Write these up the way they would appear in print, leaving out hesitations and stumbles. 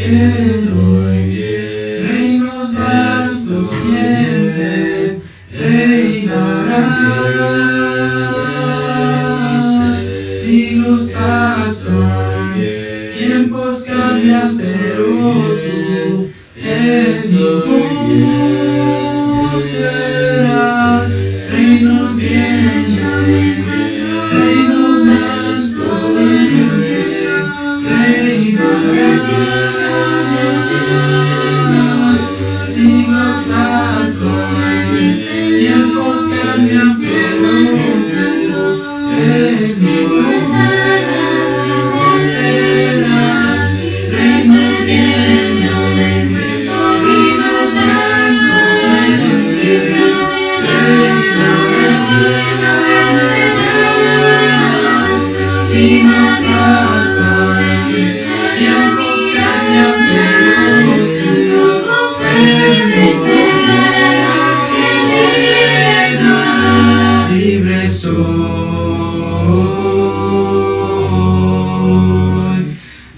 estoy bien. Reinos vastos siempre reinarás. Siglos pasan, tiempos cambian, pero tú eres mismo serás. Reinos bien, yo me encuentro. Reinos vastos siempre reinarás. Siglos pasan, tiempos cambian, pero eres mismo serás. Reinos bien, yo me encuentro. Reinos vastos siempre reinarás. Siglos pasan, tiempos cambian, pero eres mismo serás. Libre soy,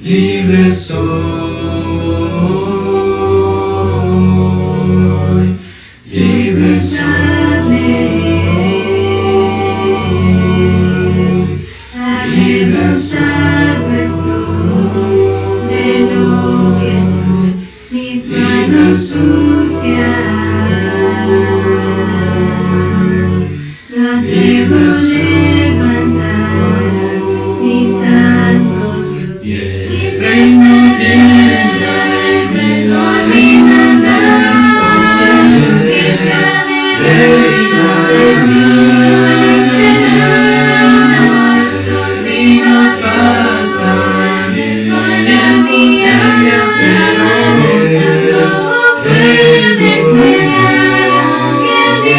libre soy, libre soy, libre Cansado estoy de lo que soy, mis manos sucias. No atrevo a levantar mi santo Dios. reinos bien, yo me encuentro. Reinos vastos siempre reinarás. Siglos pasan, tiempos cambian, pero eres mismo serás.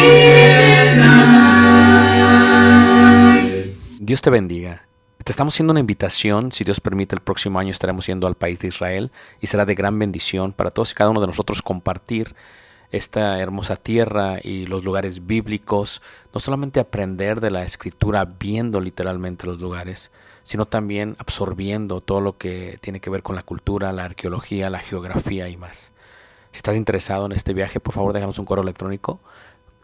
Dios te bendiga. Te estamos haciendo una invitación. Si Dios permite, el próximo año estaremos yendo al país de Israel y será de gran bendición para todos y cada uno de nosotros compartir esta hermosa tierra y los lugares bíblicos. No solamente aprender de la escritura viendo literalmente los lugares, sino también absorbiendo todo lo que tiene que ver con la cultura, la arqueología, la geografía y más. Si estás interesado en este viaje, por favor déjanos un correo electrónico,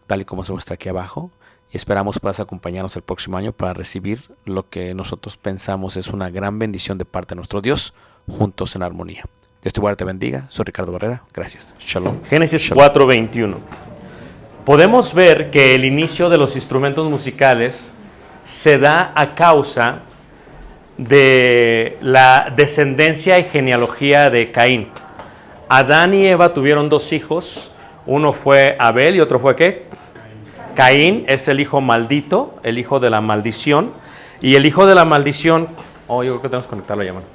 tal y como se muestra aquí abajo. Y esperamos puedas acompañarnos el próximo año para recibir lo que nosotros pensamos es una gran bendición de parte de nuestro Dios, juntos en armonía. Dios te guarde y te bendiga. Soy Ricardo Barrera. Gracias. Shalom. Génesis 4:21. Podemos ver que el inicio de los instrumentos musicales se da a causa de la descendencia y genealogía de Caín. Adán y Eva tuvieron dos hijos. Uno fue Abel y otro fue ¿qué? Caín es el hijo maldito, el hijo de la maldición. Y el hijo de la maldición, yo creo que tenemos que conectar la llamada.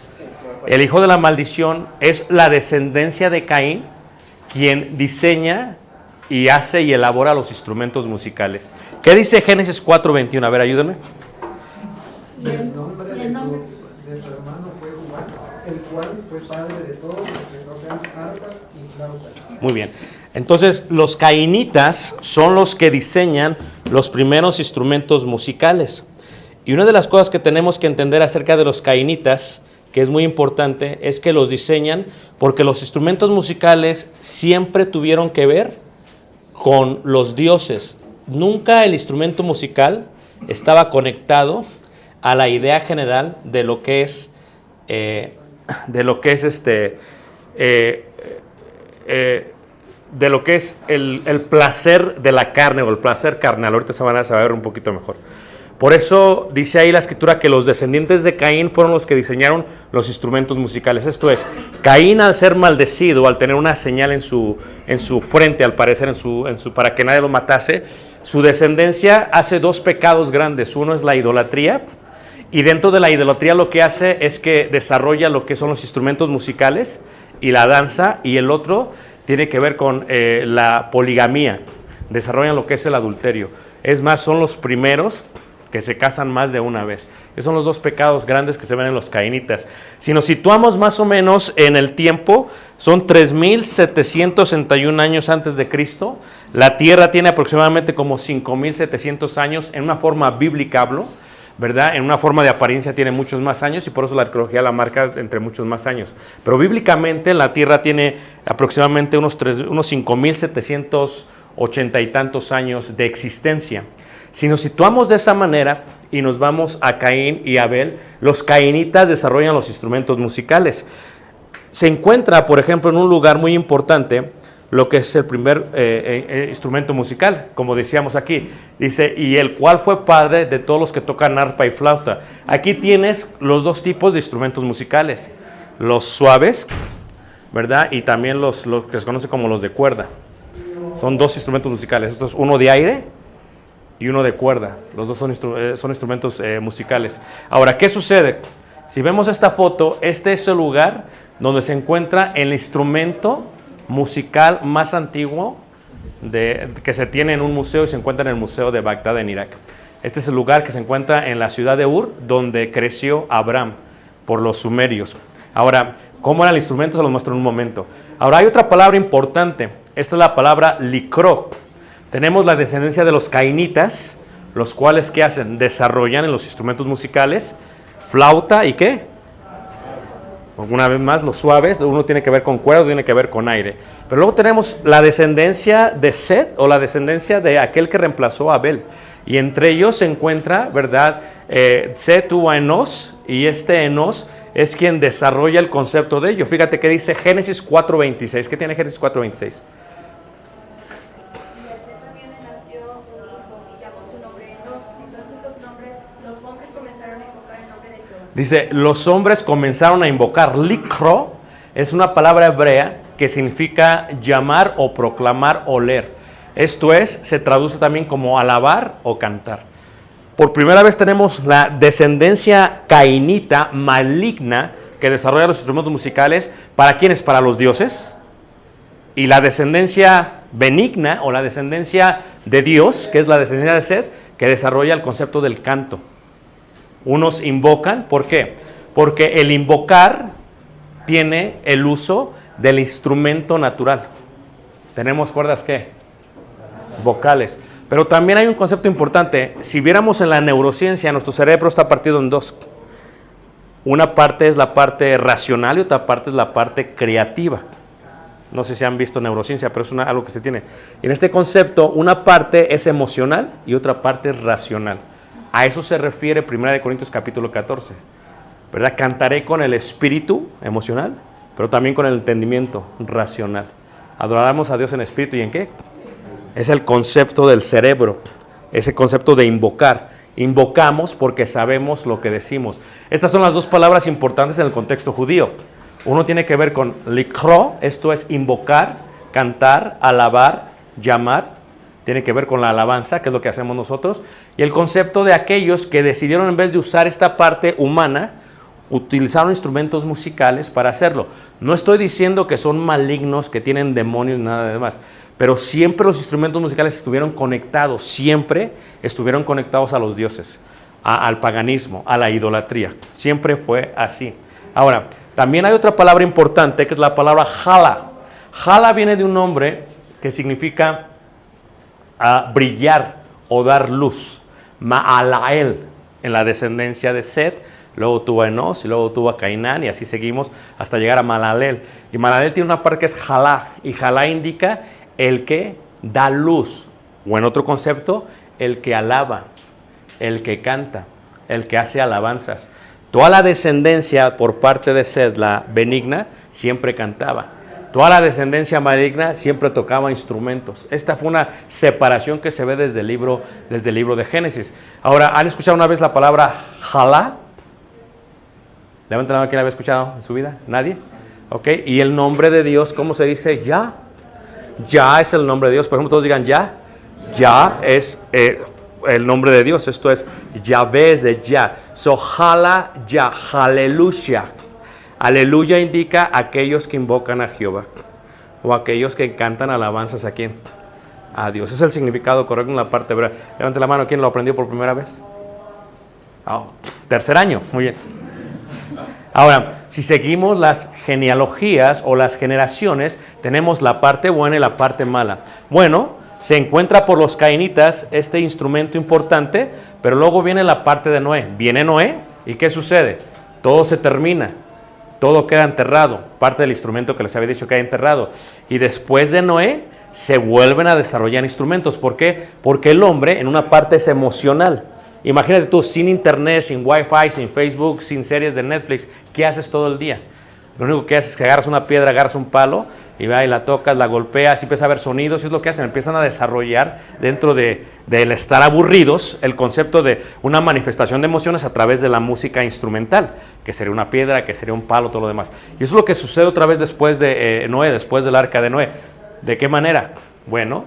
El hijo de la maldición es la descendencia de Caín, quien diseña y hace y elabora los instrumentos musicales. ¿Qué dice Génesis 4:21? A ver, ayúdenme. El nombre de su hermano fue Jubal, el cual fue padre de todos los que tocan arpa y flauta. Muy bien. Entonces, los cainitas son los que diseñan los primeros instrumentos musicales. Y una de las cosas que tenemos que entender acerca de los cainitas, que es muy importante, es que los diseñan porque los instrumentos musicales siempre tuvieron que ver con los dioses. Nunca el instrumento musical estaba conectado a la idea general de lo que es el placer de la carne o el placer carnal. Ahorita se va a ver un poquito mejor. Por eso dice ahí la escritura que los descendientes de Caín fueron los que diseñaron los instrumentos musicales. Esto es, Caín, al ser maldecido, al tener una señal en su frente, al parecer para que nadie lo matase, su descendencia hace dos pecados grandes. Uno es la idolatría, y dentro de la idolatría lo que hace es que desarrolla lo que son los instrumentos musicales y la danza, y el otro tiene que ver con la poligamía. Desarrollan lo que es el adulterio. Es más, son los primeros que se casan más de una vez. Esos son los dos pecados grandes que se ven en los cainitas. Si nos situamos más o menos en el tiempo, son 3.761 años antes de Cristo. La Tierra tiene aproximadamente como 5.700 años, en una forma bíblica hablo. ¿verdad? En una forma de apariencia tiene muchos más años y por eso la arqueología la marca entre muchos más años. Pero bíblicamente la Tierra tiene aproximadamente unos 5.780 y tantos años de existencia. Si nos situamos de esa manera y nos vamos a Caín y Abel, los cainitas desarrollan los instrumentos musicales. Se encuentra, por ejemplo, en un lugar muy importante, lo que es el primer instrumento musical, como decíamos aquí. Dice, y el cual fue padre de todos los que tocan arpa y flauta. Aquí tienes los dos tipos de instrumentos musicales, los suaves, ¿verdad? Y también los que se conocen como los de cuerda. Son dos instrumentos musicales. Esto es uno de aire y uno de cuerda. Los dos son instrumentos musicales. Ahora, ¿qué sucede? Si vemos esta foto, este es el lugar donde se encuentra el instrumento musical más antiguo que se tiene en un museo y se encuentra en el Museo de Bagdad en Irak. Este es el lugar que se encuentra en la ciudad de Ur, donde creció Abraham por los sumerios. Ahora, ¿cómo era el instrumento? Se lo muestro en un momento. Ahora, hay otra palabra importante. Esta es la palabra licro. Tenemos la descendencia de los cainitas, los cuales, ¿qué hacen? Desarrollan en los instrumentos musicales flauta y ¿qué? Una vez más, los suaves, uno tiene que ver con cuerda, tiene que ver con aire. Pero luego tenemos la descendencia de Set o la descendencia de aquel que reemplazó a Abel. Y entre ellos se encuentra, ¿verdad? Set tuvo a Enos y este Enos es quien desarrolla el concepto de ello. Fíjate que dice Génesis 4.26. ¿Qué tiene Génesis 4.26? Dice, los hombres comenzaron a invocar. Likro es una palabra hebrea que significa llamar o proclamar o leer. Esto es, se traduce también como alabar o cantar. Por primera vez tenemos la descendencia cainita maligna que desarrolla los instrumentos musicales. ¿Para quiénes? Para los dioses. Y la descendencia benigna o la descendencia de Dios, que es la descendencia de Set, que desarrolla el concepto del canto. Unos invocan, ¿por qué? Porque el invocar tiene el uso del instrumento natural. Tenemos cuerdas, ¿qué? Vocales. Pero también hay un concepto importante. Si viéramos en la neurociencia, nuestro cerebro está partido en dos. Una parte es la parte racional y otra parte es la parte creativa. No sé si han visto neurociencia, pero es algo que se tiene. En este concepto, una parte es emocional y otra parte es racional. A eso se refiere 1 Corintios capítulo 14, ¿verdad? Cantaré con el espíritu emocional, pero también con el entendimiento racional. Adoraremos a Dios en espíritu y en qué. Es el concepto del cerebro, ese concepto de invocar. Invocamos porque sabemos lo que decimos. Estas son las dos palabras importantes en el contexto judío. Uno tiene que ver con likro, esto es invocar, cantar, alabar, llamar. Tiene que ver con la alabanza, que es lo que hacemos nosotros, y el concepto de aquellos que decidieron, en vez de usar esta parte humana, utilizaron instrumentos musicales para hacerlo. No estoy diciendo que son malignos, que tienen demonios, nada de demás, pero siempre los instrumentos musicales estuvieron conectados, siempre estuvieron conectados a los dioses, al paganismo, a la idolatría. Siempre fue así. Ahora, también hay otra palabra importante, que es la palabra jala. Jala viene de un nombre que significa brillar o dar luz. Maalael, en la descendencia de Set, luego tuvo a Enos y luego tuvo a Cainán y así seguimos hasta llegar a Malalel. Y Malalel tiene una parte que es jalá, y jalá indica el que da luz, o en otro concepto, el que alaba, el que canta, el que hace alabanzas. Toda la descendencia por parte de Set, la benigna, siempre cantaba. Toda la descendencia maligna siempre tocaba instrumentos. Esta fue una separación que se ve desde el libro de Génesis. Ahora, ¿han escuchado una vez la palabra jalá? Levanten la mano, ¿quién la había escuchado en su vida? ¿Nadie? ¿Ok? Y el nombre de Dios, ¿cómo se dice? Ya. Ya es el nombre de Dios. Por ejemplo, todos digan ya. Ya es el nombre de Dios. Esto es Yahvé, es de ya. So, jala ya, aleluya. Aleluya indica aquellos que invocan a Jehová o aquellos que cantan alabanzas a quién, a Dios. Ese es el significado correcto en la parte hebrea. Levante la mano, ¿quién lo aprendió por primera vez? Tercer año, muy bien. Ahora, si seguimos las genealogías o las generaciones, tenemos la parte buena y la parte mala. Bueno, se encuentra por los cainitas este instrumento importante, pero luego viene la parte de Noé. Viene Noé, ¿y qué sucede? Todo se termina, todo queda enterrado, parte del instrumento que les había dicho queda enterrado. Y después de Noé, se vuelven a desarrollar instrumentos. ¿Por qué? Porque el hombre en una parte es emocional. Imagínate tú, sin internet, sin wifi, sin Facebook, sin series de Netflix, ¿qué haces todo el día? Lo único que haces es que agarras una piedra, agarras un palo y va y la tocas, la golpeas y empiezas a ver sonidos. Y es lo que hacen, empiezan a desarrollar dentro del estar aburridos el concepto de una manifestación de emociones a través de la música instrumental, que sería una piedra, que sería un palo, todo lo demás. Y eso es lo que sucede otra vez después de Noé, después del arca de Noé. ¿De qué manera? Bueno,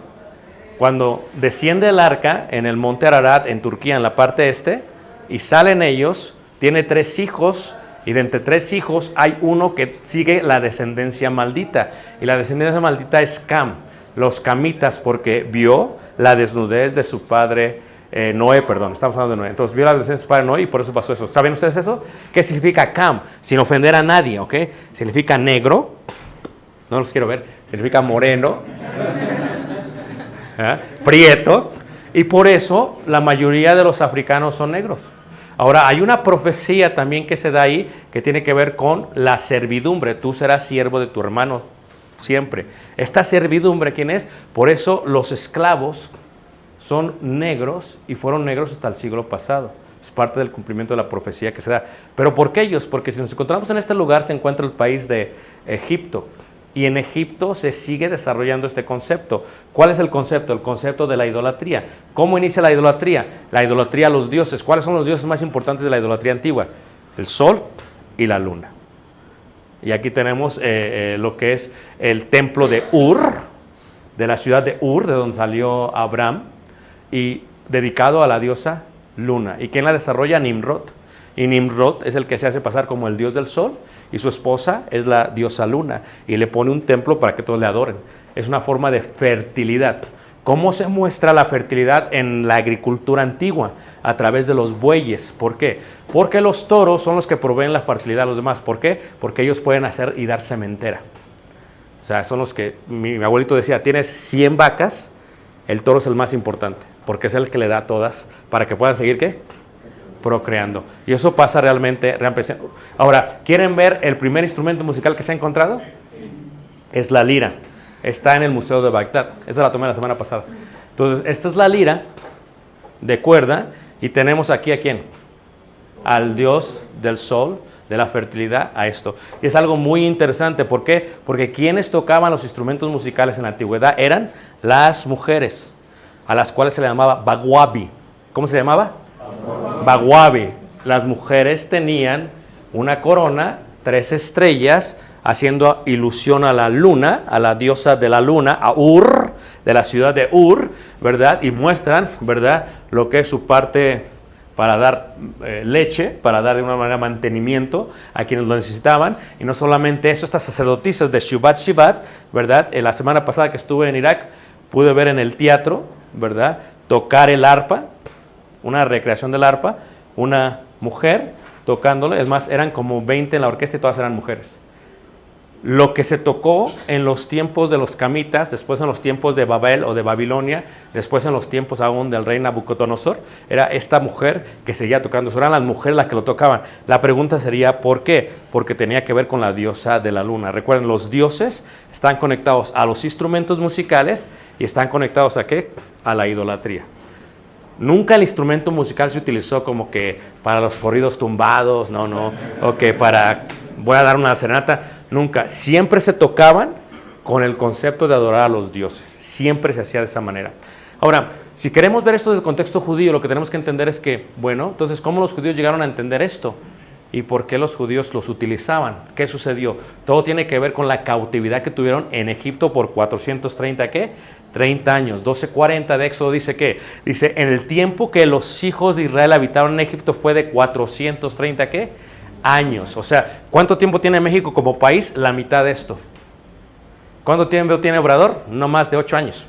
cuando desciende el arca en el monte Ararat, en Turquía, en la parte este, y salen ellos, tiene 3 hijos, y de entre 3 hijos hay uno que sigue la descendencia maldita. Y la descendencia maldita es Cam, los camitas, porque vio la desnudez de su padre Noé, perdón, estamos hablando de Noé. Entonces vio la descendencia de su padre Noé y por eso pasó eso. ¿Saben ustedes eso? ¿Qué significa Cam? Sin ofender a nadie, ¿ok? Significa negro, no los quiero ver, significa moreno, prieto, y por eso la mayoría de los africanos son negros. Ahora, hay una profecía también que se da ahí que tiene que ver con la servidumbre. Tú serás siervo de tu hermano siempre. Esta servidumbre, ¿quién es? Por eso los esclavos son negros y fueron negros hasta el siglo pasado. Es parte del cumplimiento de la profecía que se da. ¿Pero por qué ellos? Porque si nos encontramos en este lugar se encuentra el país de Egipto. Y en Egipto se sigue desarrollando este concepto. ¿Cuál es el concepto? El concepto de la idolatría. ¿Cómo inicia la idolatría? La idolatría a los dioses. ¿Cuáles son los dioses más importantes de la idolatría antigua? El sol y la luna. Y aquí tenemos lo que es el templo de Ur, de la ciudad de Ur, de donde salió Abraham, y dedicado a la diosa Luna. ¿Y quién la desarrolla? Nimrod. Y Nimrod es el que se hace pasar como el dios del sol, y su esposa es la diosa Luna, y le pone un templo para que todos le adoren. Es una forma de fertilidad. ¿Cómo se muestra la fertilidad en la agricultura antigua? A través de los bueyes. ¿Por qué? Porque los toros son los que proveen la fertilidad a los demás. ¿Por qué? Porque ellos pueden hacer y dar sementera. O sea, son los que, mi abuelito decía, tienes 100 vacas, el toro es el más importante, porque es el que le da todas para que puedan seguir, ¿qué? Procreando. Y eso pasa realmente. Ahora, ¿quieren ver el primer instrumento musical que se ha encontrado? Es la lira. Está en el Museo de Bagdad. Esa la tomé la semana pasada. Entonces, esta es la lira de cuerda y tenemos aquí ¿a quién? Al dios del sol, de la fertilidad, a esto. Y es algo muy interesante. ¿Por qué? Porque quienes tocaban los instrumentos musicales en la antigüedad eran las mujeres, a las cuales se le llamaba Bagwabi. ¿Cómo se llamaba? Bagwabi. Las mujeres tenían una corona, 3 estrellas, haciendo ilusión a la luna, a la diosa de la luna, a Ur, de la ciudad de Ur, ¿verdad? Y muestran, ¿verdad?, lo que es su parte para dar leche, para dar de una manera mantenimiento a quienes lo necesitaban. Y no solamente eso, estas sacerdotisas de Shubat, ¿verdad? La semana pasada que estuve en Irak, pude ver en el teatro, ¿verdad?, tocar el arpa, una recreación del arpa, una mujer tocándolo. Es más, eran como 20 en la orquesta y todas eran mujeres. Lo que se tocó en los tiempos de los camitas, después en los tiempos de Babel o de Babilonia, después en los tiempos aún del rey Nabucodonosor, era esta mujer que seguía tocando. Eran las mujeres las que lo tocaban. La pregunta sería, ¿por qué? Porque tenía que ver con la diosa de la luna. Recuerden, los dioses están conectados a los instrumentos musicales y están conectados ¿a qué? A la idolatría. Nunca el instrumento musical se utilizó como que para los corridos tumbados, no, o que para, voy a dar una serenata. Nunca, siempre se tocaban con el concepto de adorar a los dioses, siempre se hacía de esa manera. Ahora, si queremos ver esto desde el contexto judío, lo que tenemos que entender es que, bueno, entonces, ¿cómo los judíos llegaron a entender esto? ¿Y por qué los judíos los utilizaban? ¿Qué sucedió? Todo tiene que ver con la cautividad que tuvieron en Egipto por 430, ¿qué? 30 años, 1240 de Éxodo dice ¿qué? Dice, en el tiempo que los hijos de Israel habitaron en Egipto fue de 430, ¿qué? Años. O sea, ¿cuánto tiempo tiene México como país? La mitad de esto. ¿Cuánto tiempo tiene Obrador? No más de 8 años.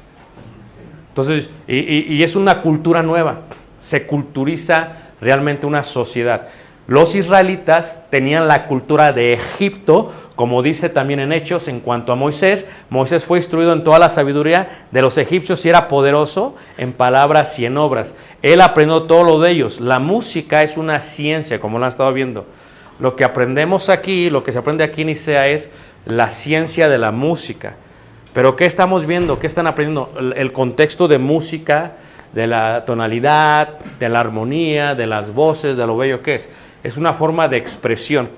Entonces, y es una cultura nueva. Se culturiza realmente una sociedad. Los israelitas tenían la cultura de Egipto, como dice también en Hechos en cuanto a Moisés. Moisés fue instruido en toda la sabiduría de los egipcios y era poderoso en palabras y en obras. Él aprendió todo lo de ellos. La música es una ciencia, como lo han estado viendo. Lo que aprendemos aquí, lo que se aprende aquí en Nicea es la ciencia de la música. Pero ¿qué estamos viendo? ¿Qué están aprendiendo? El contexto de música, de la tonalidad, de la armonía, de las voces, de lo bello que es. Es una forma de expresión,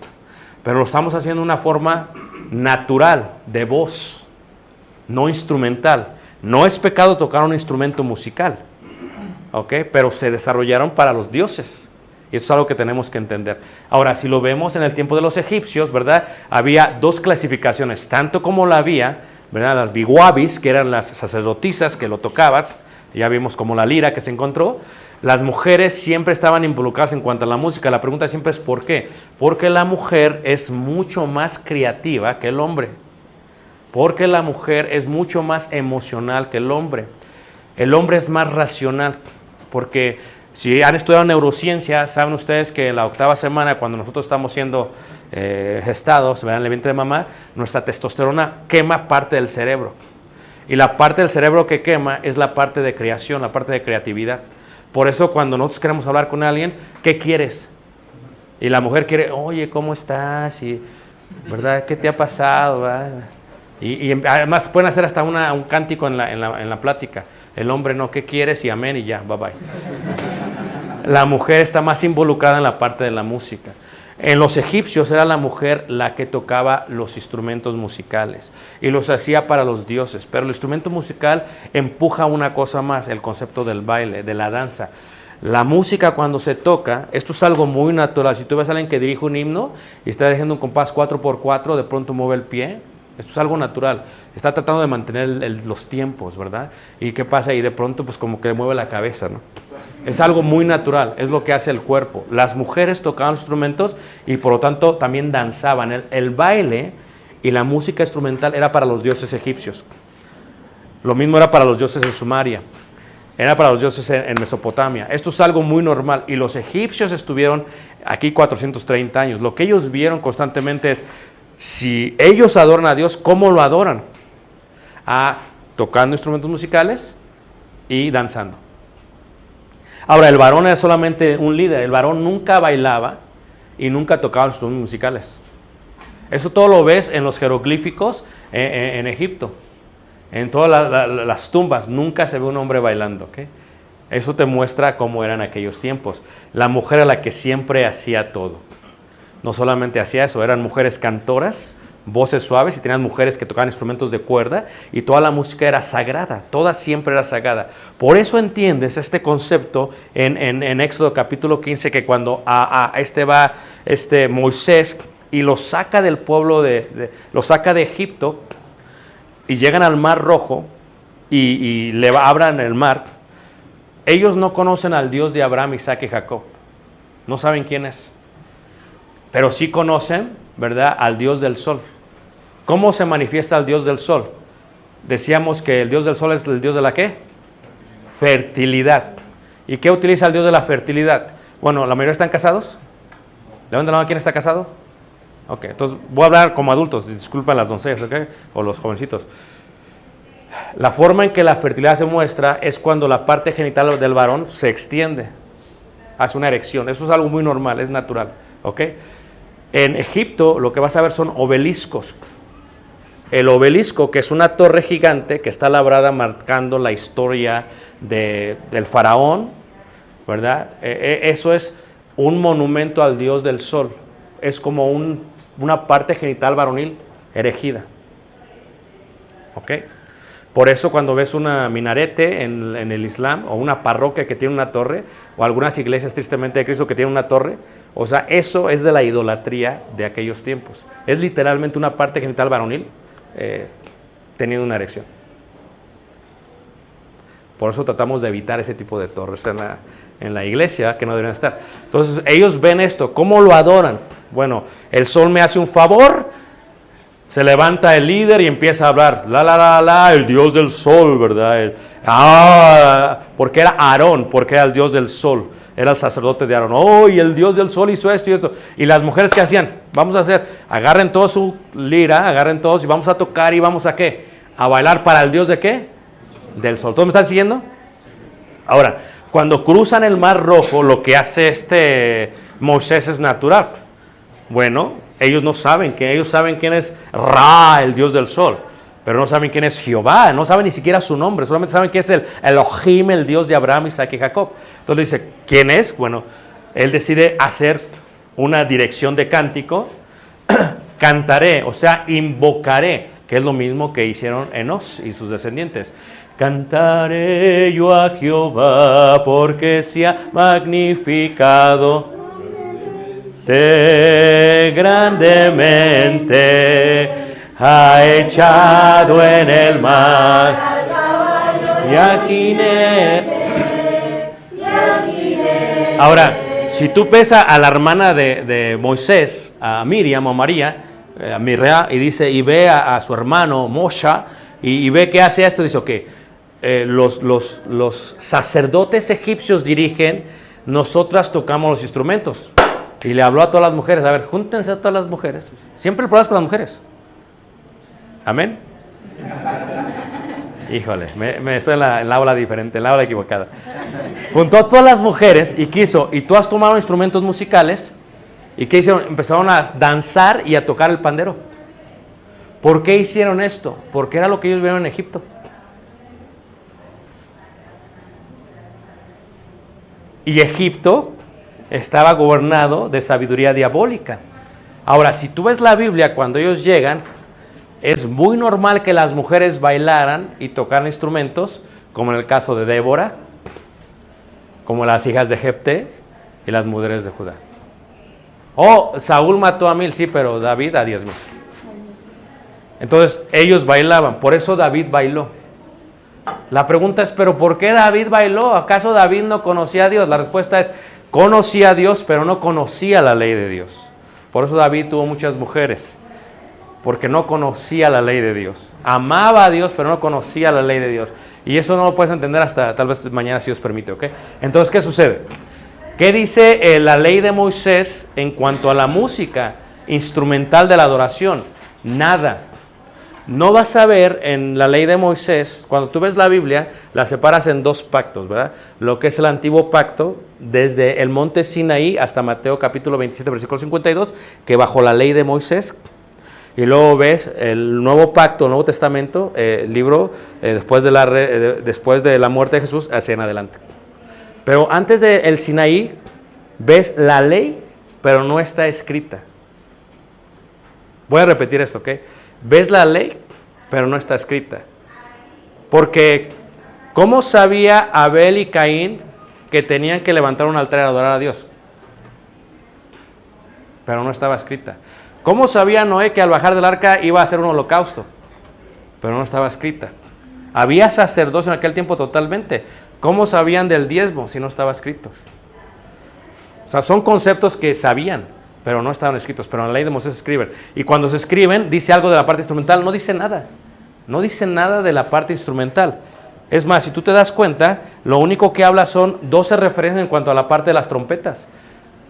pero lo estamos haciendo de una forma natural, de voz, no instrumental. No es pecado tocar un instrumento musical, ¿ok? Pero se desarrollaron para los dioses. Y eso es algo que tenemos que entender. Ahora, si lo vemos en el tiempo de los egipcios, ¿verdad? Había dos clasificaciones, tanto como la había, ¿verdad? Las biwabis, que eran las sacerdotisas que lo tocaban, ya vimos como la lira que se encontró. Las mujeres siempre estaban involucradas en cuanto a la música. La pregunta siempre es ¿por qué? Porque la mujer es mucho más creativa que el hombre. Porque la mujer es mucho más emocional que el hombre. El hombre es más racional. Porque si han estudiado neurociencia, saben ustedes que en la 8ª semana, cuando nosotros estamos siendo gestados, ¿verdad? En el vientre de mamá, nuestra testosterona quema parte del cerebro. Y la parte del cerebro que quema es la parte de creación, la parte de creatividad. Por eso cuando nosotros queremos hablar con alguien, ¿qué quieres? Y la mujer quiere, oye, ¿cómo estás? Y, ¿verdad? ¿Qué te ha pasado? Y además pueden hacer hasta un cántico en la plática. El hombre no, ¿qué quieres? Y amén y ya, bye bye. La mujer está más involucrada en la parte de la música. En los egipcios era la mujer la que tocaba los instrumentos musicales y los hacía para los dioses, pero el instrumento musical empuja una cosa más, el concepto del baile, de la danza. La música cuando se toca, esto es algo muy natural. Si tú ves a alguien que dirige un himno y está dejando un compás 4x4, de pronto mueve el pie, esto es algo natural. Está tratando de mantener los tiempos, ¿verdad? ¿Y qué pasa? Y de pronto pues como que mueve la cabeza, ¿no? Es algo muy natural, es lo que hace el cuerpo. Las mujeres tocaban instrumentos y por lo tanto también danzaban. El baile y la música instrumental era para los dioses egipcios. Lo mismo era para los dioses en Sumeria. Era para los dioses en Mesopotamia. Esto es algo muy normal. Y los egipcios estuvieron aquí 430 años. Lo que ellos vieron constantemente es, si ellos adoran a Dios, ¿cómo lo adoran? Tocando instrumentos musicales y danzando. Ahora, el varón era solamente un líder. El varón nunca bailaba y nunca tocaba instrumentos musicales. Eso todo lo ves en los jeroglíficos en Egipto. En todas las tumbas nunca se ve un hombre bailando. ¿Okay? Eso te muestra cómo eran aquellos tiempos. La mujer era la que siempre hacía todo. No solamente hacía eso, eran mujeres cantoras, voces suaves, y tenían mujeres que tocaban instrumentos de cuerda, y toda la música era sagrada, toda siempre era sagrada. Por eso entiendes este concepto en Éxodo capítulo 15, que cuando va Moisés y lo saca del pueblo, lo saca de Egipto, y llegan al Mar Rojo, y le abran el mar, ellos no conocen al Dios de Abraham, Isaac y Jacob. No saben quién es. Pero sí conocen, ¿verdad?, al Dios del sol. ¿Cómo se manifiesta el Dios del sol? Decíamos que el Dios del sol es el Dios de la ¿qué? Fertilidad. ¿Y qué utiliza el Dios de la fertilidad? Bueno, ¿la mayoría están casados? Levanten la mano, ¿quién está casado? Ok, entonces voy a hablar como adultos, disculpen las doncellas, ¿ok? O los jovencitos. La forma en que la fertilidad se muestra es cuando la parte genital del varón se extiende, hace una erección. Eso es algo muy normal, es natural, ¿ok? En Egipto lo que vas a ver son obeliscos. El obelisco, que es una torre gigante que está labrada marcando la historia del faraón, ¿verdad? Eso es un monumento al dios del sol. Es como una parte genital varonil erigida. ¿Ok? Por eso cuando ves una minarete en el Islam, o una parroquia que tiene una torre, o algunas iglesias tristemente de Cristo que tienen una torre, o sea, eso es de la idolatría de aquellos tiempos. Es literalmente una parte genital varonil teniendo una erección. Por eso tratamos de evitar ese tipo de torres en la iglesia, que no deberían estar. Entonces ellos ven esto, ¿cómo lo adoran? Bueno, el sol me hace un favor, se levanta el líder y empieza a hablar, el dios del sol, ¿verdad? Porque era Aarón, porque era el dios del sol. era el sacerdote de Aarón. Oh, y el Dios del sol hizo esto y esto. Y las mujeres, ¿qué hacían? Vamos a hacer, agarren toda su lira, agarren todos y vamos a tocar y vamos a ¿qué? A bailar para el Dios de ¿qué? Del sol. ¿Todos me están siguiendo? Ahora, cuando cruzan el Mar Rojo, lo que hace Moisés es natural. Bueno, ellos no saben ellos saben quién es Ra, el Dios del sol, pero no saben quién es Jehová, no saben ni siquiera su nombre, solamente saben que es el Elohim, el Dios de Abraham, Isaac y Jacob. Entonces dice, ¿quién es? Bueno, él decide hacer una dirección de cántico, cantaré, o sea, invocaré, que es lo mismo que hicieron Enos y sus descendientes. Cantaré yo a Jehová porque se ha magnificado grandemente, ha echado en el mar y a jinete. Ahora, si tú ves a la hermana de Moisés, a Miriam o María, a Mirrea, y dice, y ve a su hermano Moshe, y ve que hace esto, dice, ok, los sacerdotes egipcios dirigen, nosotras tocamos los instrumentos. Y le habló a todas las mujeres, a ver, júntense a todas las mujeres. Siempre el problema es con las mujeres. Amén. Híjole, me estoy en la aula diferente, en la aula equivocada. Juntó a todas las mujeres y quiso, y todas tomaron instrumentos musicales, ¿y qué hicieron? Empezaron a danzar y a tocar el pandero. ¿Por qué hicieron esto? Porque era lo que ellos vieron en Egipto. Y Egipto estaba gobernado de sabiduría diabólica. Ahora, si tú ves la Biblia, cuando ellos llegan, es muy normal que las mujeres bailaran y tocaran instrumentos, como en el caso de Débora, como las hijas de Jefté y las mujeres de Judá. Oh, Saúl mató a 1000, sí, pero David a 10,000. Entonces, ellos bailaban, por eso David bailó. La pregunta es, ¿pero por qué David bailó? ¿Acaso David no conocía a Dios? La respuesta es, conocía a Dios, pero no conocía la ley de Dios. Por eso David tuvo muchas mujeres, porque no conocía la ley de Dios. Amaba a Dios, pero no conocía la ley de Dios. Y eso no lo puedes entender hasta tal vez mañana, si Dios permite, ¿ok? Entonces, ¿qué sucede? ¿Qué dice la ley de Moisés en cuanto a la música instrumental de la adoración? Nada. No vas a ver en la ley de Moisés, cuando tú ves la Biblia, la separas en dos pactos, ¿verdad? Lo que es el antiguo pacto, desde el monte Sinaí hasta Mateo capítulo 27, versículo 52, que bajo la ley de Moisés. Y luego ves el nuevo pacto, el Nuevo Testamento, libro después de la muerte de Jesús, hacia en adelante. Pero antes del Sinaí, ves la ley, pero no está escrita. Voy a repetir esto, ¿ok? Ves la ley, pero no está escrita. Porque, ¿cómo sabía Abel y Caín que tenían que levantar un altar y adorar a Dios? Pero no estaba escrita. ¿Cómo sabía Noé que al bajar del arca iba a hacer un holocausto? Pero no estaba escrita. Había sacerdocio en aquel tiempo totalmente. ¿Cómo sabían del diezmo si no estaba escrito? O sea, son conceptos que sabían, pero no estaban escritos, pero en la ley de Moisés se escriben. Y cuando se escriben, dice algo de la parte instrumental, no dice nada. No dice nada de la parte instrumental. Es más, si tú te das cuenta, lo único que habla son 12 referencias en cuanto a la parte de las trompetas.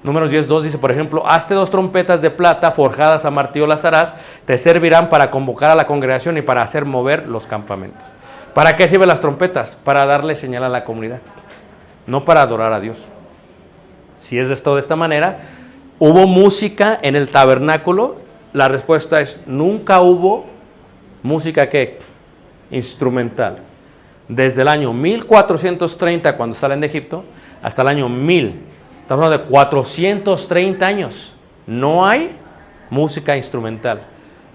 Números 10:2 dice, por ejemplo, hazte 2 trompetas de plata forjadas a martillo las harás, te servirán para convocar a la congregación y para hacer mover los campamentos. ¿Para qué sirven las trompetas? Para darle señal a la comunidad, no para adorar a Dios. Si es esto de esta manera, ¿hubo música en el tabernáculo? La respuesta es, nunca hubo música ¿qué? Instrumental. Desde el año 1430, cuando salen de Egipto, hasta el año 1000. Estamos hablando de 430 años. No hay música instrumental.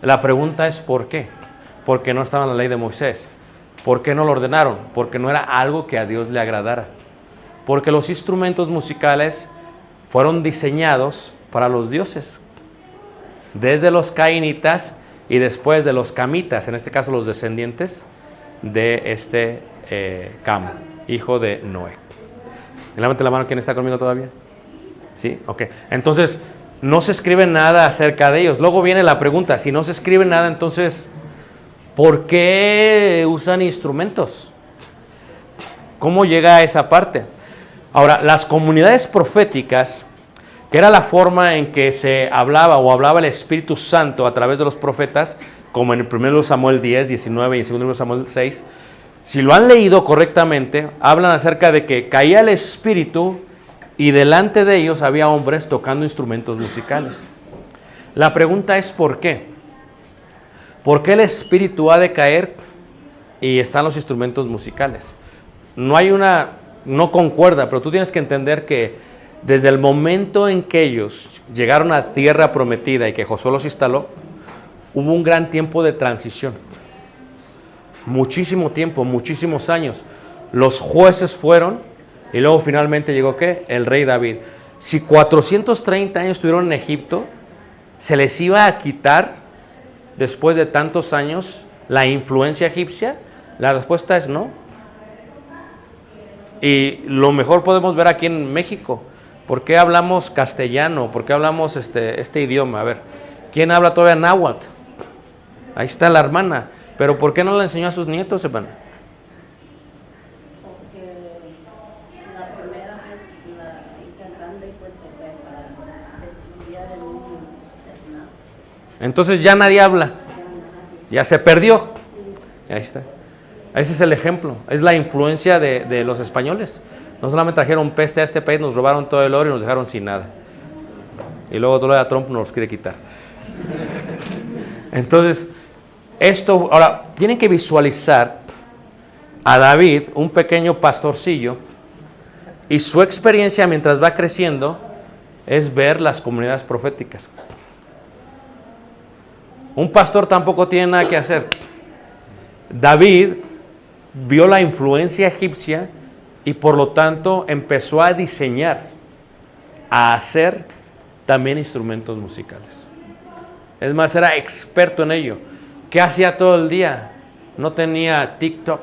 La pregunta es ¿por qué? Porque no estaba en la ley de Moisés. ¿Por qué no lo ordenaron? Porque no era algo que a Dios le agradara. Porque los instrumentos musicales fueron diseñados para los dioses. Desde los cainitas y después de los camitas, en este caso los descendientes de Cam, hijo de Noé. Levante la mano, ¿quién está conmigo todavía? ¿Sí? Ok. Entonces, no se escribe nada acerca de ellos. Luego viene la pregunta, si no se escribe nada, entonces, ¿por qué usan instrumentos? ¿Cómo llega a esa parte? Ahora, las comunidades proféticas, que era la forma en que se hablaba o hablaba el Espíritu Santo a través de los profetas, como en el 1 Samuel 10, 19 y en 2 Samuel 6, si lo han leído correctamente, hablan acerca de que caía el Espíritu y delante de ellos había hombres tocando instrumentos musicales. La pregunta es ¿por qué? ¿Por qué el Espíritu ha de caer y están los instrumentos musicales? No concuerda, pero tú tienes que entender que desde el momento en que ellos llegaron a tierra prometida y que Josué los instaló, hubo un gran tiempo de transición. Muchísimo tiempo, muchísimos años. Los jueces fueron y luego finalmente llegó ¿qué? El rey David. Si 430 años estuvieron en Egipto, ¿se les iba a quitar después de tantos años la influencia egipcia? La respuesta es no. Y lo mejor podemos ver aquí en México. ¿Por qué hablamos castellano? ¿Por qué hablamos este idioma? A ver, ¿quién habla todavía náhuatl? Ahí está la hermana. Pero ¿por qué no le enseñó a sus nietos, hermana? Porque la primera vez la hija grande pues se fue para estudiar en un internado. Entonces ya nadie habla. Ya se perdió. Ahí está. Ese es el ejemplo. Es la influencia de los españoles. No solamente trajeron peste a este país, nos robaron todo el oro y nos dejaron sin nada. Y luego todavía Trump nos los quiere quitar. Entonces, ahora, tienen que visualizar a David, un pequeño pastorcillo, y su experiencia mientras va creciendo es ver las comunidades proféticas. Un pastor tampoco tiene nada que hacer. David vio la influencia egipcia y por lo tanto empezó a diseñar, a hacer también instrumentos musicales. Es más, era experto en ello. ¿Qué hacía todo el día? No tenía TikTok,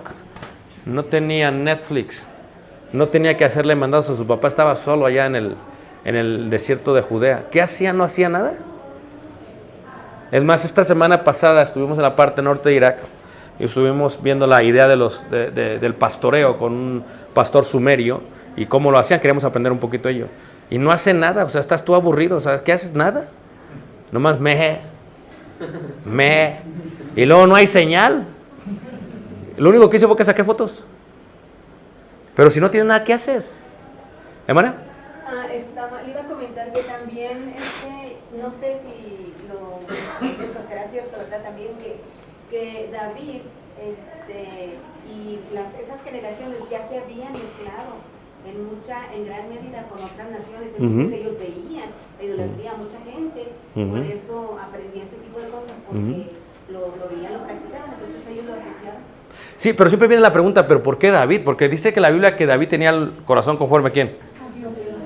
no tenía Netflix, no tenía que hacerle mandados a su papá, estaba solo allá en el desierto de Judea. ¿Qué hacía? No hacía nada. Es más, esta semana pasada estuvimos en la parte norte de Irak y estuvimos viendo la idea del pastoreo con un pastor sumerio y cómo lo hacían. Queríamos aprender un poquito de ello. Y no hace nada, o sea, estás tú aburrido, o sea, ¿qué haces? Nada. Nomás y luego no hay señal. Lo único que hice fue que saqué fotos. Pero si no tienes nada, ¿qué haces? ¿Hermana? Le iba a comentar que también, no sé si lo será cierto, ¿verdad? También que David y esas generaciones ya se habían mezclado en gran medida con otras naciones, entonces ellos veían la idolatría a mucha gente, por eso aprendían este tipo de cosas, porque lo veían, lo practicaban, entonces ellos lo asociaban. Sí, pero siempre viene la pregunta, ¿pero por qué David? Porque dice que la Biblia que David tenía el corazón conforme a ¿quién?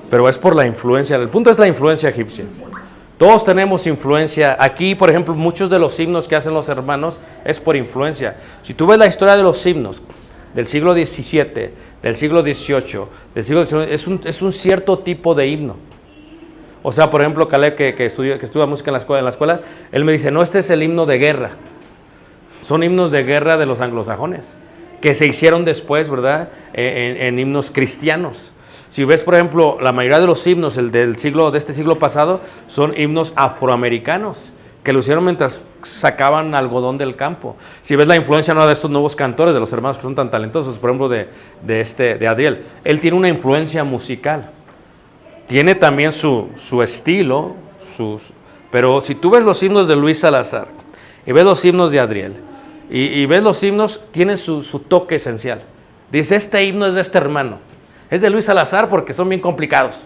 Pero es por la influencia, el punto es la influencia egipcia. Todos tenemos influencia. Aquí, por ejemplo, muchos de los himnos que hacen los hermanos es por influencia. Si tú ves la historia de los himnos del siglo XVII, del siglo XVIII, del siglo XIX, es un cierto tipo de himno. O sea, por ejemplo, Caleb, que estudia música en la escuela, él me dice, no, este es el himno de guerra. Son himnos de guerra de los anglosajones, que se hicieron después, ¿verdad?, en himnos cristianos. Si ves, por ejemplo, la mayoría de los himnos de este siglo pasado son himnos afroamericanos, que lo hicieron mientras sacaban algodón del campo. Si ves la influencia de estos nuevos cantores, de los hermanos que son tan talentosos, por ejemplo, de Adriel, él tiene una influencia musical. Tiene también su estilo, pero si tú ves los himnos de Luis Salazar, y ves los himnos de Adriel, y ves los himnos, tienen su toque esencial. Dice, este himno es de este hermano. Es de Luis Salazar porque son bien complicados.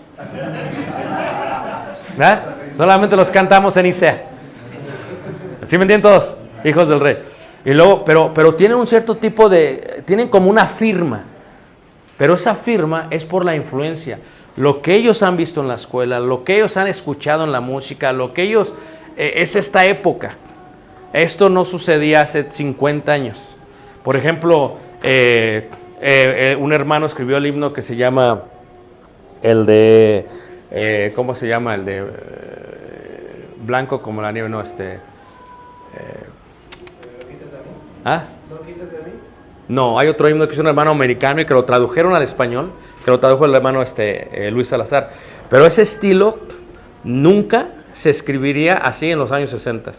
¿Verdad? Solamente los cantamos en Isea. ¿Sí me entienden todos? Hijos del rey. Y luego, pero tienen un cierto tipo tienen como una firma. Pero esa firma es por la influencia. Lo que ellos han visto en la escuela, lo que ellos han escuchado en la música, lo que ellos... es esta época. Esto no sucedía hace 50 años. Por ejemplo, un hermano escribió el himno que se llama el de ¿cómo se llama? El de blanco como la nieve, no, ¿No quites de mí? ¿ah? ¿No quites de mí? No, hay otro himno que es un hermano americano y que lo tradujeron al español, que lo tradujo el hermano Luis Salazar. Pero ese estilo nunca se escribiría así en los años 60.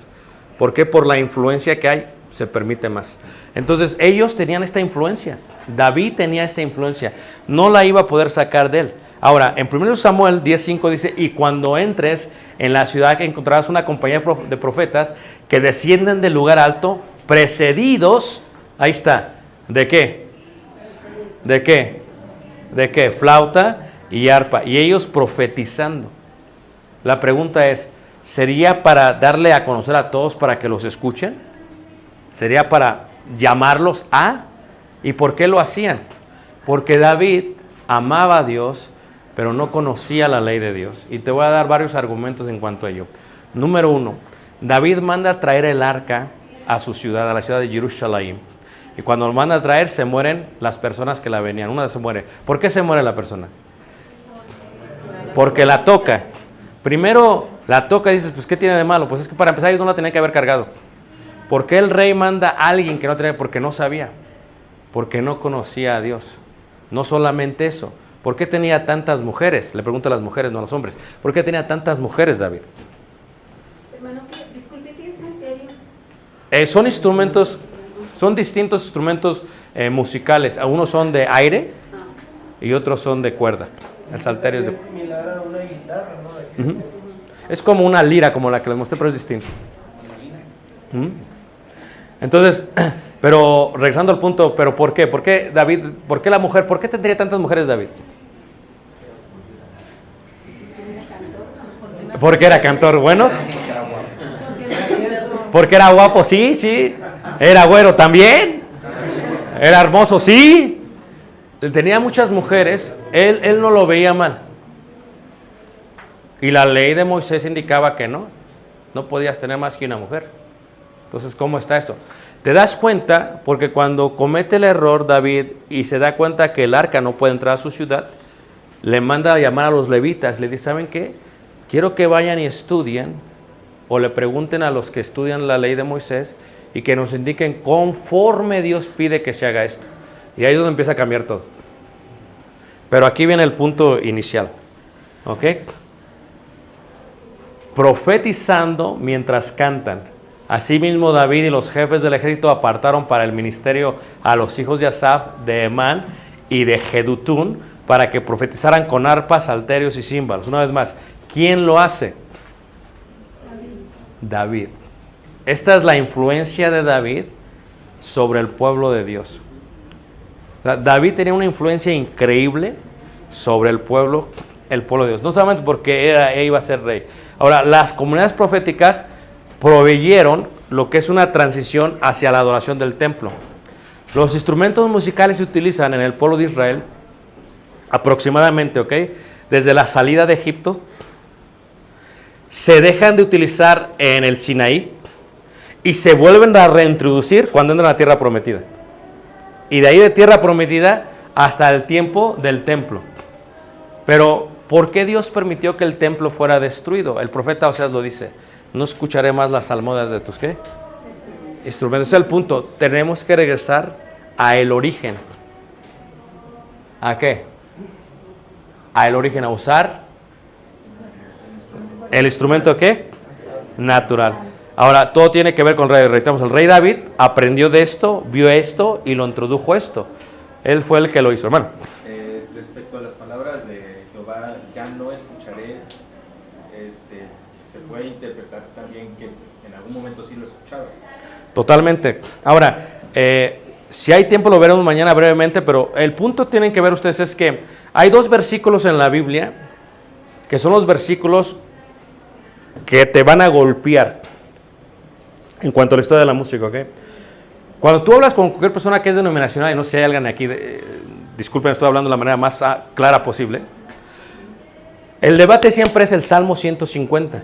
¿Por qué? Por la influencia que hay, se permite más. Entonces ellos tenían esta influencia. David tenía esta influencia. No la iba a poder sacar de él. Ahora, en 1 Samuel 10:5 dice, y cuando entres en la ciudad que encontrarás una compañía de profetas que descienden del lugar alto, precedidos, ahí está, ¿de qué? ¿De qué? ¿De qué? Flauta y arpa. Y ellos profetizando. La pregunta es, ¿sería para darle a conocer a todos para que los escuchen? ¿Sería para llamarlos a? ¿Y por qué lo hacían? Porque David amaba a Dios, pero no conocía la ley de Dios. Y te voy a dar varios argumentos en cuanto a ello. Número 1, David manda a traer el arca a su ciudad, a la ciudad de Jerusalén. Y cuando lo manda a traer, se mueren las personas que la venían. Una se muere. ¿Por qué se muere la persona? Porque la toca. Primero la toca y dices, pues ¿qué tiene de malo? Pues es que para empezar ellos no la tenían que haber cargado. ¿Por qué el rey manda a alguien que no tenía? Porque no sabía. Porque no conocía a Dios. No solamente eso. ¿Por qué tenía tantas mujeres? Le pregunto a las mujeres, no a los hombres. ¿Por qué tenía tantas mujeres, David? Hermano, disculpe, ¿qué es salterio? Son instrumentos, son distintos instrumentos musicales. Algunos son de aire y otros son de cuerda. El salterio es de... Es similar a una guitarra, ¿no? Ujú. Es como una lira, como la que les mostré, pero es distinto. Entonces, pero regresando al punto, ¿pero por qué? ¿Por qué David, por qué la mujer, por qué tendría tantas mujeres David? Porque era cantor, bueno. Porque era guapo, sí, sí. Era güero también. Era hermoso, sí. Tenía muchas mujeres, él no lo veía mal. Y la ley de Moisés indicaba que no podías tener más que una mujer. Entonces, ¿cómo está eso? Te das cuenta, porque cuando comete el error David y se da cuenta que el arca no puede entrar a su ciudad, le manda a llamar a los levitas, le dice, ¿saben qué? Quiero que vayan y estudien, o le pregunten a los que estudian la ley de Moisés, y que nos indiquen conforme Dios pide que se haga esto. Y ahí es donde empieza a cambiar todo. Pero aquí viene el punto inicial. ¿Ok? Profetizando mientras cantan. Asimismo David y los jefes del ejército apartaron para el ministerio a los hijos de Asaf, de Emán y de Jedutún, para que profetizaran con arpas, salterios y címbalos. Una vez más, ¿quién lo hace? David. Esta es la influencia de David sobre el pueblo de Dios. David tenía una influencia increíble sobre el pueblo de Dios. No solamente porque iba a ser rey. Ahora, las comunidades proféticas proveyeron lo que es una transición hacia la adoración del templo. Los instrumentos musicales se utilizan en el pueblo de Israel aproximadamente, ¿ok? Desde la salida de Egipto, se dejan de utilizar en el Sinaí y se vuelven a reintroducir cuando entran a la tierra prometida. Y de ahí de tierra prometida hasta el tiempo del templo. Pero, ¿por qué Dios permitió que el templo fuera destruido? El profeta Oseas lo dice, no escucharé más las almohadas de tus, ¿qué? Instrumentos. Ese es el punto. Tenemos que regresar a el origen. ¿A qué? A el origen, a usar el instrumento, ¿qué? Natural. Ahora, todo tiene que ver con el rey. Reiteramos, el rey David aprendió de esto, vio esto y lo introdujo esto. Él fue el que lo hizo, hermano. Respecto a las palabras de Jehová, ya no escucharé, se puede interpretar también que en algún momento sí lo escuchaba. Totalmente. Ahora, si hay tiempo lo veremos mañana brevemente, pero el punto que tienen que ver ustedes es que hay dos versículos en la Biblia que son los versículos que te van a golpear en cuanto a la historia de la música, ¿ok? Cuando tú hablas con cualquier persona que es denominacional, y no sé si hay alguien aquí, disculpen, estoy hablando de la manera más clara posible, el debate siempre es el Salmo 150.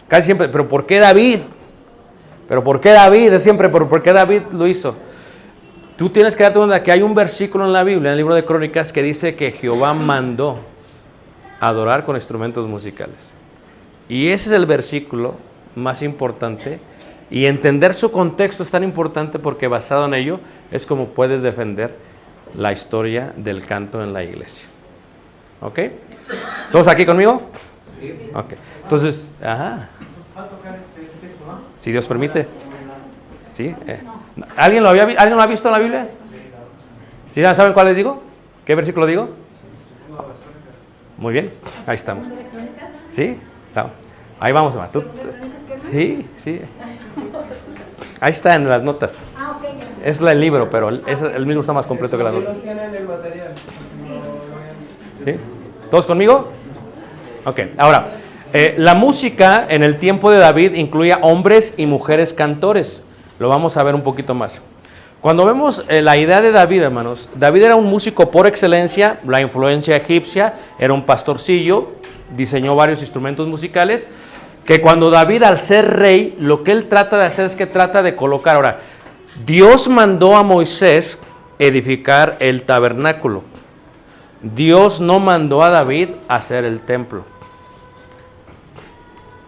Casi siempre, ¿pero por qué David? ¿Pero por qué David? Es siempre, ¿pero por qué David lo hizo? Tú tienes que darte cuenta que hay un versículo en la Biblia, en el libro de Crónicas, que dice que Jehová mandó adorar con instrumentos musicales. Y ese es el versículo más importante Y entender su contexto es tan importante porque basado en ello es como puedes defender la historia del canto en la iglesia. ¿Ok? ¿Todos aquí conmigo? Ok. Entonces, ajá. Si Dios permite. ¿Sí? ¿Alguien lo ha visto en la Biblia? ¿Sí saben cuál les digo? ¿Qué versículo digo? Muy bien, ahí estamos. ¿Sí? Estamos. Ahí vamos, Emma. Sí, sí. Ahí está en las notas. Es el libro, pero el libro está más completo que las notas. ¿Sí? ¿Todos conmigo? Ok, ahora, la música en el tiempo de David incluía hombres y mujeres cantores. Lo vamos a ver un poquito más. Cuando vemos la idea de David, hermanos, David era un músico por excelencia, la influencia egipcia, era un pastorcillo, diseñó varios instrumentos musicales, que cuando David, al ser rey, lo que él trata de hacer es que trata de colocar. Ahora, Dios mandó a Moisés edificar el tabernáculo. Dios no mandó a David a hacer el templo.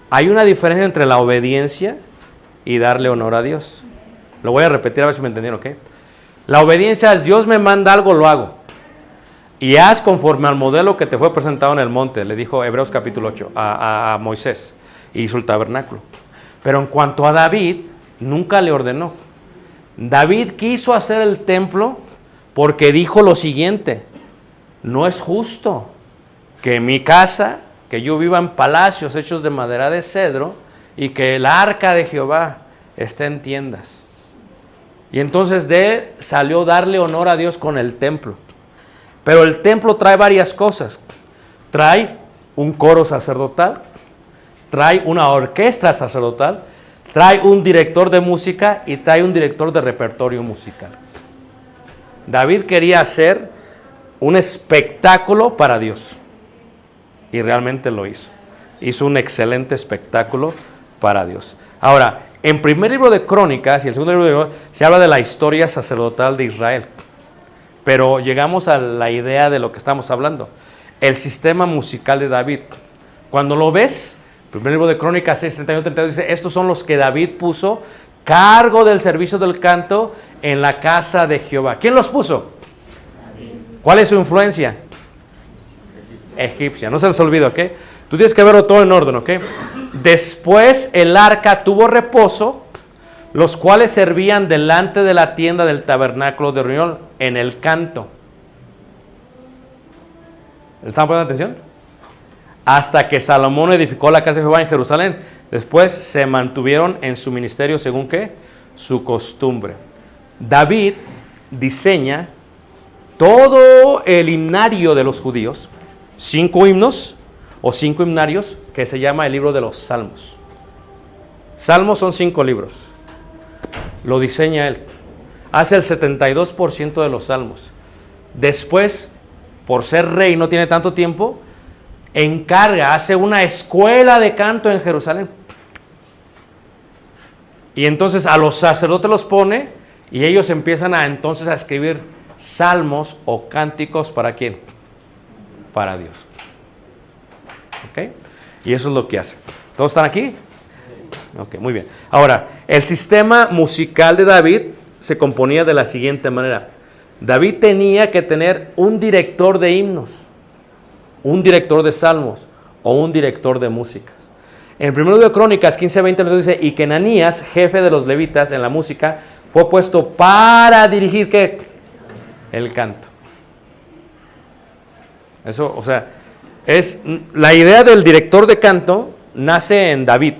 Hay una diferencia entre la obediencia y darle honor a Dios. Lo voy a repetir a ver si me entendieron, ¿ok? La obediencia es: Dios me manda algo, lo hago. Y haz conforme al modelo que te fue presentado en el monte, le dijo Hebreos capítulo 8 a Moisés. Y hizo el tabernáculo. Pero en cuanto a David, nunca le ordenó. David quiso hacer el templo porque dijo lo siguiente: no es justo que mi casa, que yo viva en palacios hechos de madera de cedro, y que el arca de Jehová esté en tiendas. Y entonces de él salió darle honor a Dios con el templo. Pero el templo trae varias cosas. Trae un coro sacerdotal, trae una orquesta sacerdotal, trae un director de música y trae un director de repertorio musical. David quería hacer un espectáculo para Dios y realmente lo hizo. Hizo un excelente espectáculo para Dios. Ahora, en primer libro de Crónicas y el segundo libro de Crónicas se habla de la historia sacerdotal de Israel. Pero llegamos a la idea de lo que estamos hablando. El sistema musical de David. Cuando lo ves, primer libro de Crónicas 6, 31, 32, dice: estos son los que David puso cargo del servicio del canto en la casa de Jehová. ¿Quién los puso? ¿Cuál es su influencia? Egipcia. No se les olvide, ¿ok? Tú tienes que verlo todo en orden, ¿ok? Después el arca tuvo reposo, los cuales servían delante de la tienda del tabernáculo de reunión en el canto. ¿Están poniendo atención? Hasta que Salomón edificó la casa de Jehová en Jerusalén. Después se mantuvieron en su ministerio según ¿qué? Su costumbre. David diseña todo el himnario de los judíos, 5 himnos o 5 himnarios, que se llama el libro de los Salmos. Salmos son 5 libros. Lo diseña él. Hace el 72% de los salmos. Después, por ser rey, no tiene tanto tiempo, hace una escuela de canto en Jerusalén. Y entonces a los sacerdotes los pone y ellos empiezan entonces a escribir salmos o cánticos. ¿Para quién? Para Dios. ¿Ok? Y eso es lo que hace. ¿Todos están aquí? Ok, muy bien. Ahora, el sistema musical de David se componía de la siguiente manera. David tenía que tener un director de himnos, un director de salmos o un director de músicas. En el primer libro de Crónicas 15:20 nos dice: y que Ananías, jefe de los levitas en la música, fue puesto para dirigir ¿qué? El canto. Eso, o sea, es la idea del director de canto nace en David.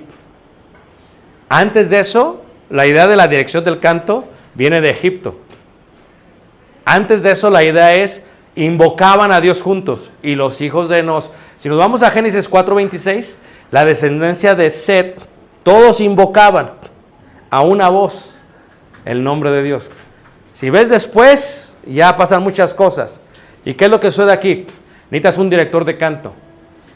Antes de eso, la idea de la dirección del canto viene de Egipto. Antes de eso, la idea es: invocaban a Dios juntos. Y los hijos de Enos, si nos vamos a Génesis 4:26, la descendencia de Set, todos invocaban a una voz el nombre de Dios. Si ves después, ya pasan muchas cosas. ¿Y qué es lo que sucede aquí? Necesitas un director de canto.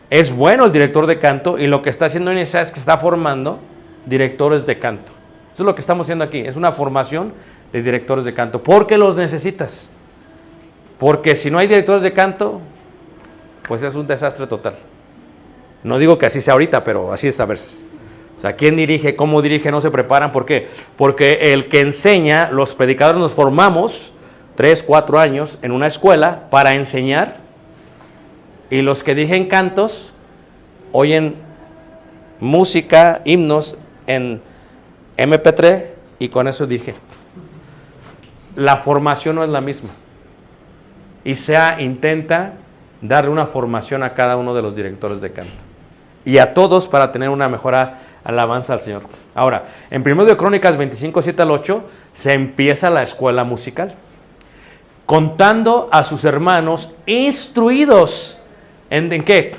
Es bueno el director de canto, y lo que está haciendo Inés es que está formando directores de canto. Eso es lo que estamos haciendo aquí. Es una formación de directores de canto. Porque los necesitas. Porque si no hay directores de canto, pues es un desastre total. No digo que así sea ahorita, pero así es a veces. O sea, ¿quién dirige? ¿Cómo dirige? No se preparan. ¿Por qué? Porque el que enseña, los predicadores nos formamos 3, 4 años en una escuela para enseñar, y los que dirigen cantos oyen música, himnos en MP3 y con eso dirigen. La formación no es la misma. Y intenta darle una formación a cada uno de los directores de canto. Y a todos para tener una mejor alabanza al Señor. Ahora, en 1 de Crónicas 25, 7 al 8, se empieza la escuela musical. Contando a sus hermanos instruidos. ¿En qué?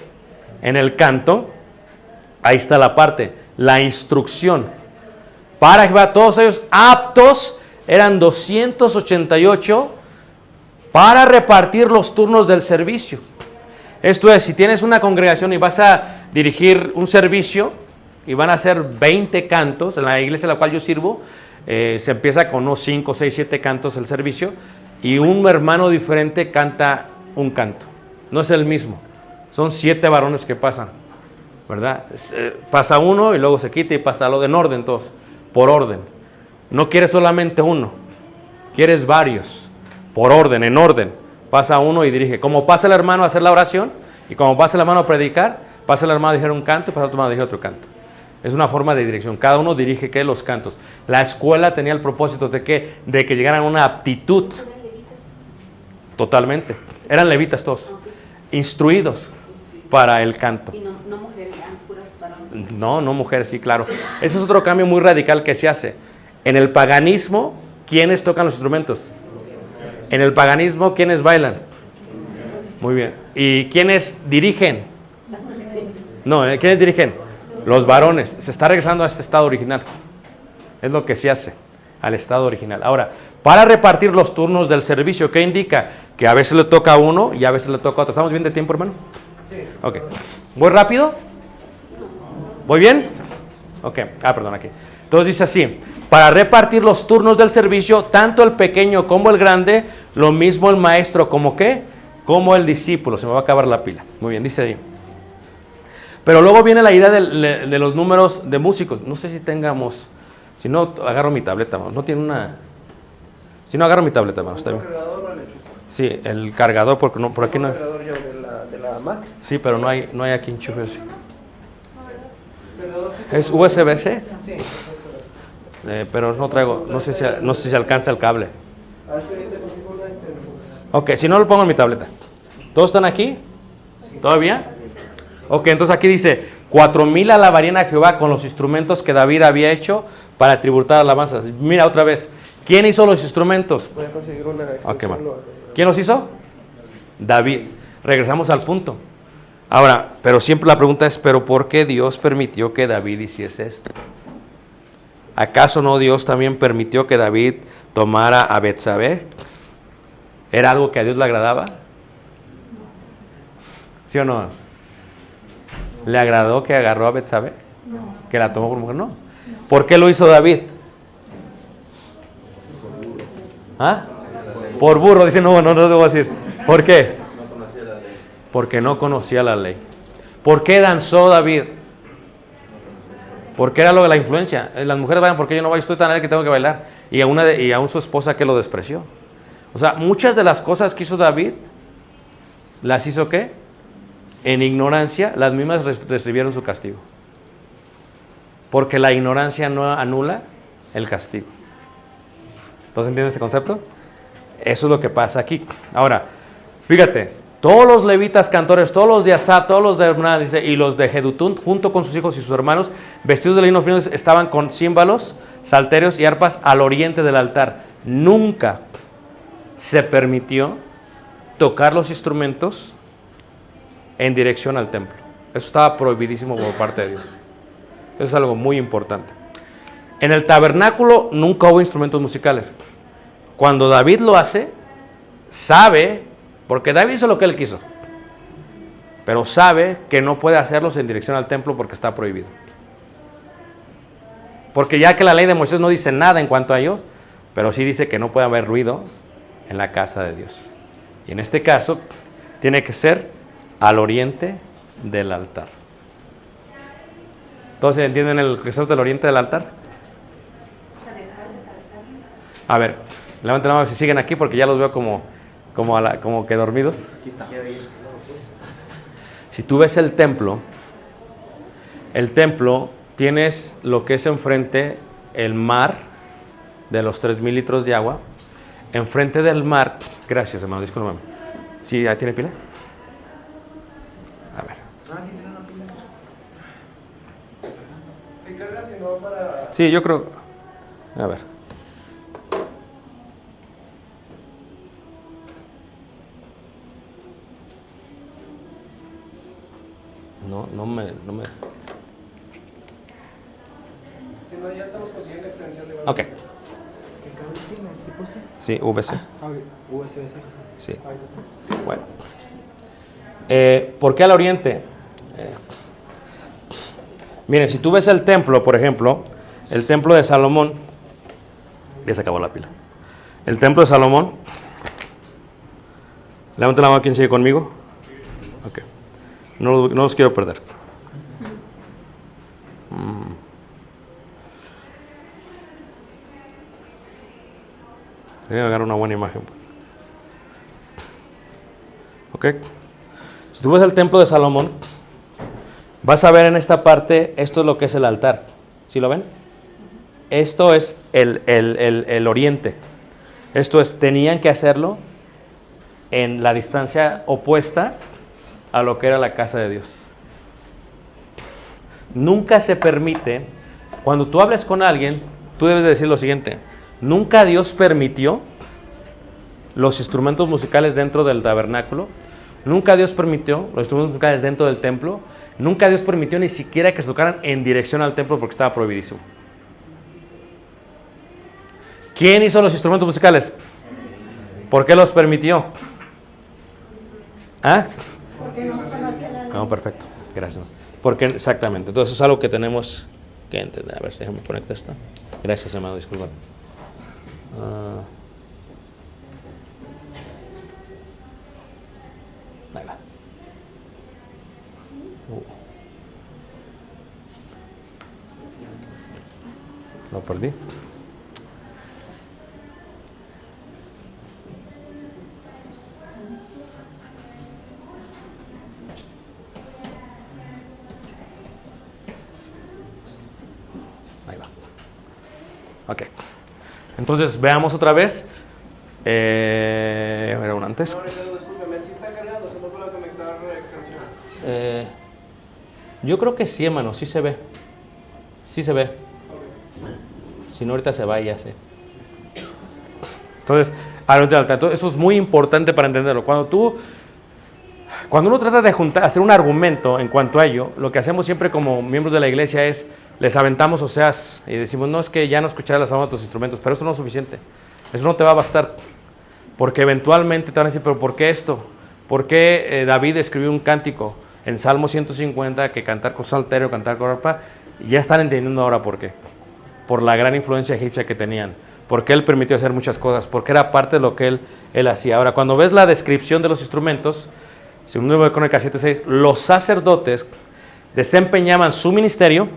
En el canto. Ahí está la parte. La instrucción. Para Jehová, todos ellos aptos, eran 288 para repartir los turnos del servicio. Esto es, si tienes una congregación y vas a dirigir un servicio y van a ser 20 cantos, en la iglesia en la cual yo sirvo, se empieza con unos 5, 6, 7 cantos el servicio, y un hermano diferente canta un canto. No es el mismo. Son 7 varones que pasan, ¿verdad? Pasa uno y luego se quita y pasa lo en orden todos, por orden. No quieres solamente uno, quieres varios, por orden, en orden. Pasa uno y dirige. Como pasa el hermano a hacer la oración, y como pasa el hermano a predicar, pasa el hermano a dirigir un canto y pasa el otro hermano a dirigir otro canto. Es una forma de dirección. Cada uno dirige ¿qué? Los cantos. La escuela tenía el propósito de que llegaran a una aptitud. Totalmente. Eran levitas todos. Instruidos para el canto. Y no mujeres, eran puras varones. No mujeres, sí, claro. Ese es otro cambio muy radical que se hace. En el paganismo, ¿quiénes tocan los instrumentos? En el paganismo, ¿quiénes bailan? Muy bien. ¿Y quiénes dirigen? No, ¿quiénes dirigen? Los varones. Se está regresando a este estado original. Es lo que se hace, al estado original. Ahora, para repartir los turnos del servicio, ¿qué indica? Que a veces le toca a uno y a veces le toca a otro. ¿Estamos bien de tiempo, hermano? Sí. Ok. ¿Voy rápido? ¿Voy bien? Ok. Perdón, aquí. Entonces dice así: para repartir los turnos del servicio, tanto el pequeño como el grande, lo mismo el maestro, ¿como qué? Como el discípulo. Se me va a acabar la pila. Muy bien, dice ahí. Pero luego viene la idea de los números de músicos. No sé si tengamos, si no, agarro mi tableta, vamos. No tiene una, si no, agarro mi tableta, vamos. Está bien. Sí, el cargador, porque no, por aquí no hay. ¿El cargador ya de la Mac? Sí, pero no hay aquí enchufe así. ¿Cargador sí? ¿Es USB-C? Sí. Pero no traigo, no sé si alcanza el cable. A ver si ahorita consigo una extensión. Ok, si no lo pongo en mi tableta. ¿Todos están aquí? ¿Todavía? Ok, entonces aquí dice: 4,000 alabarían a Jehová con los instrumentos que David había hecho para tributar alabanzas. Mira otra vez, ¿quién hizo los instrumentos? Voy a conseguir una extensión. Ok, va. ¿Quién los hizo? David. Regresamos al punto. Ahora, pero siempre la pregunta es: ¿pero por qué Dios permitió que David hiciese esto? ¿Acaso no Dios también permitió que David tomara a Betsabé? ¿Era algo que a Dios le agradaba? ¿Sí o no? ¿Le agradó que agarró a Betsabé? No. ¿Que la tomó por mujer? No. ¿Por qué lo hizo David? ¿Ah? Por burro. Dice, no debo decir. ¿Por qué? Porque no conocía la ley. ¿Por qué danzó David? Porque era lo de la influencia. Las mujeres bailan porque yo no bailo, estoy tan alegre que tengo que bailar. Y aún su esposa que lo despreció. O sea, muchas de las cosas que hizo David, ¿las hizo qué? En ignorancia, las mismas recibieron su castigo. Porque la ignorancia no anula el castigo. ¿Entonces entienden este concepto? Eso es lo que pasa aquí. Ahora, fíjate, todos los levitas cantores, todos los de Asaf, todos los de Hernan, y los de Jedutún, junto con sus hijos y sus hermanos, vestidos de lino fino, estaban con címbalos, salterios y arpas al oriente del altar. Nunca se permitió tocar los instrumentos en dirección al templo. Eso estaba prohibidísimo por parte de Dios. Eso es algo muy importante. En el tabernáculo nunca hubo instrumentos musicales. Cuando David lo hace, sabe, porque David hizo lo que él quiso, pero sabe que no puede hacerlos en dirección al templo porque está prohibido. Porque ya que la ley de Moisés no dice nada en cuanto a ello, pero sí dice que no puede haber ruido en la casa de Dios. Y en este caso, tiene que ser al oriente del altar. ¿Todos entienden el concepto del oriente del altar? A ver, levanten la mano si siguen aquí porque ya los veo como que dormidos. Aquí está. Si tú ves el templo tienes lo que es enfrente el mar de los 3,000 litros de agua. Enfrente del mar, gracias hermano, discúlpame. ¿Sí, ahí tiene pila? A ver. Aquí tiene una pila. Si carga, si no para... Sí, yo creo. A ver. No me. Si no, ya estamos consiguiendo extensión de... Ok. ¿Qué cable tiene? ¿Tipo C? Sí, VC. USB-C. Sí. Bueno. ¿Por qué al oriente? Miren, si tú ves el templo, por ejemplo, el templo de Salomón, ya se acabó la pila. El templo de Salomón, levanten la mano quien sigue conmigo. Ok. No los quiero perder. Debe agarrar una buena imagen. Ok. Si tú ves el templo de Salomón, vas a ver en esta parte, esto es lo que es el altar. ¿Sí lo ven? Esto es el oriente. Esto es, tenían que hacerlo en la distancia opuesta a lo que era la casa de Dios. Nunca se permite, cuando tú hables con alguien, tú debes de decir lo siguiente: nunca Dios permitió los instrumentos musicales dentro del tabernáculo, nunca Dios permitió los instrumentos musicales dentro del templo, nunca Dios permitió ni siquiera que se tocaran en dirección al templo porque estaba prohibidísimo. ¿Quién hizo los instrumentos musicales? ¿Por qué los permitió? ¿Ah? Porque no conocía la ley. No, perfecto, gracias. Porque exactamente, entonces eso es algo que tenemos que entender. A ver, déjame conectar esto. Gracias, hermano, disculpa. Ahí va. Lo perdí. Ahí va. Ok. Entonces, veamos otra vez. Era un antes. No, discúlpeme, si está cargando, se no puede conectar extensión. Yo creo que sí, hermano, sí se ve. Sí se ve. Si no, ahorita se va y ya sé. Entonces, esto es muy importante para entenderlo. Cuando uno trata de hacer un argumento en cuanto a ello, lo que hacemos siempre como miembros de la iglesia es, les aventamos oseas y decimos, no, es que ya no escucharás las armas de tus instrumentos, pero eso no es suficiente. Eso no te va a bastar. Porque eventualmente te van a decir, pero ¿por qué esto? ¿Por qué David escribió un cántico en Salmo 150 que cantar con salterio, cantar con arpa? Y ya están entendiendo ahora por qué. Por la gran influencia egipcia que tenían. Porque él permitió hacer muchas cosas. Porque era parte de lo que él hacía. Ahora, cuando ves la descripción de los instrumentos, según el libro de Crónicas 7:6, los sacerdotes desempeñaban su ministerio.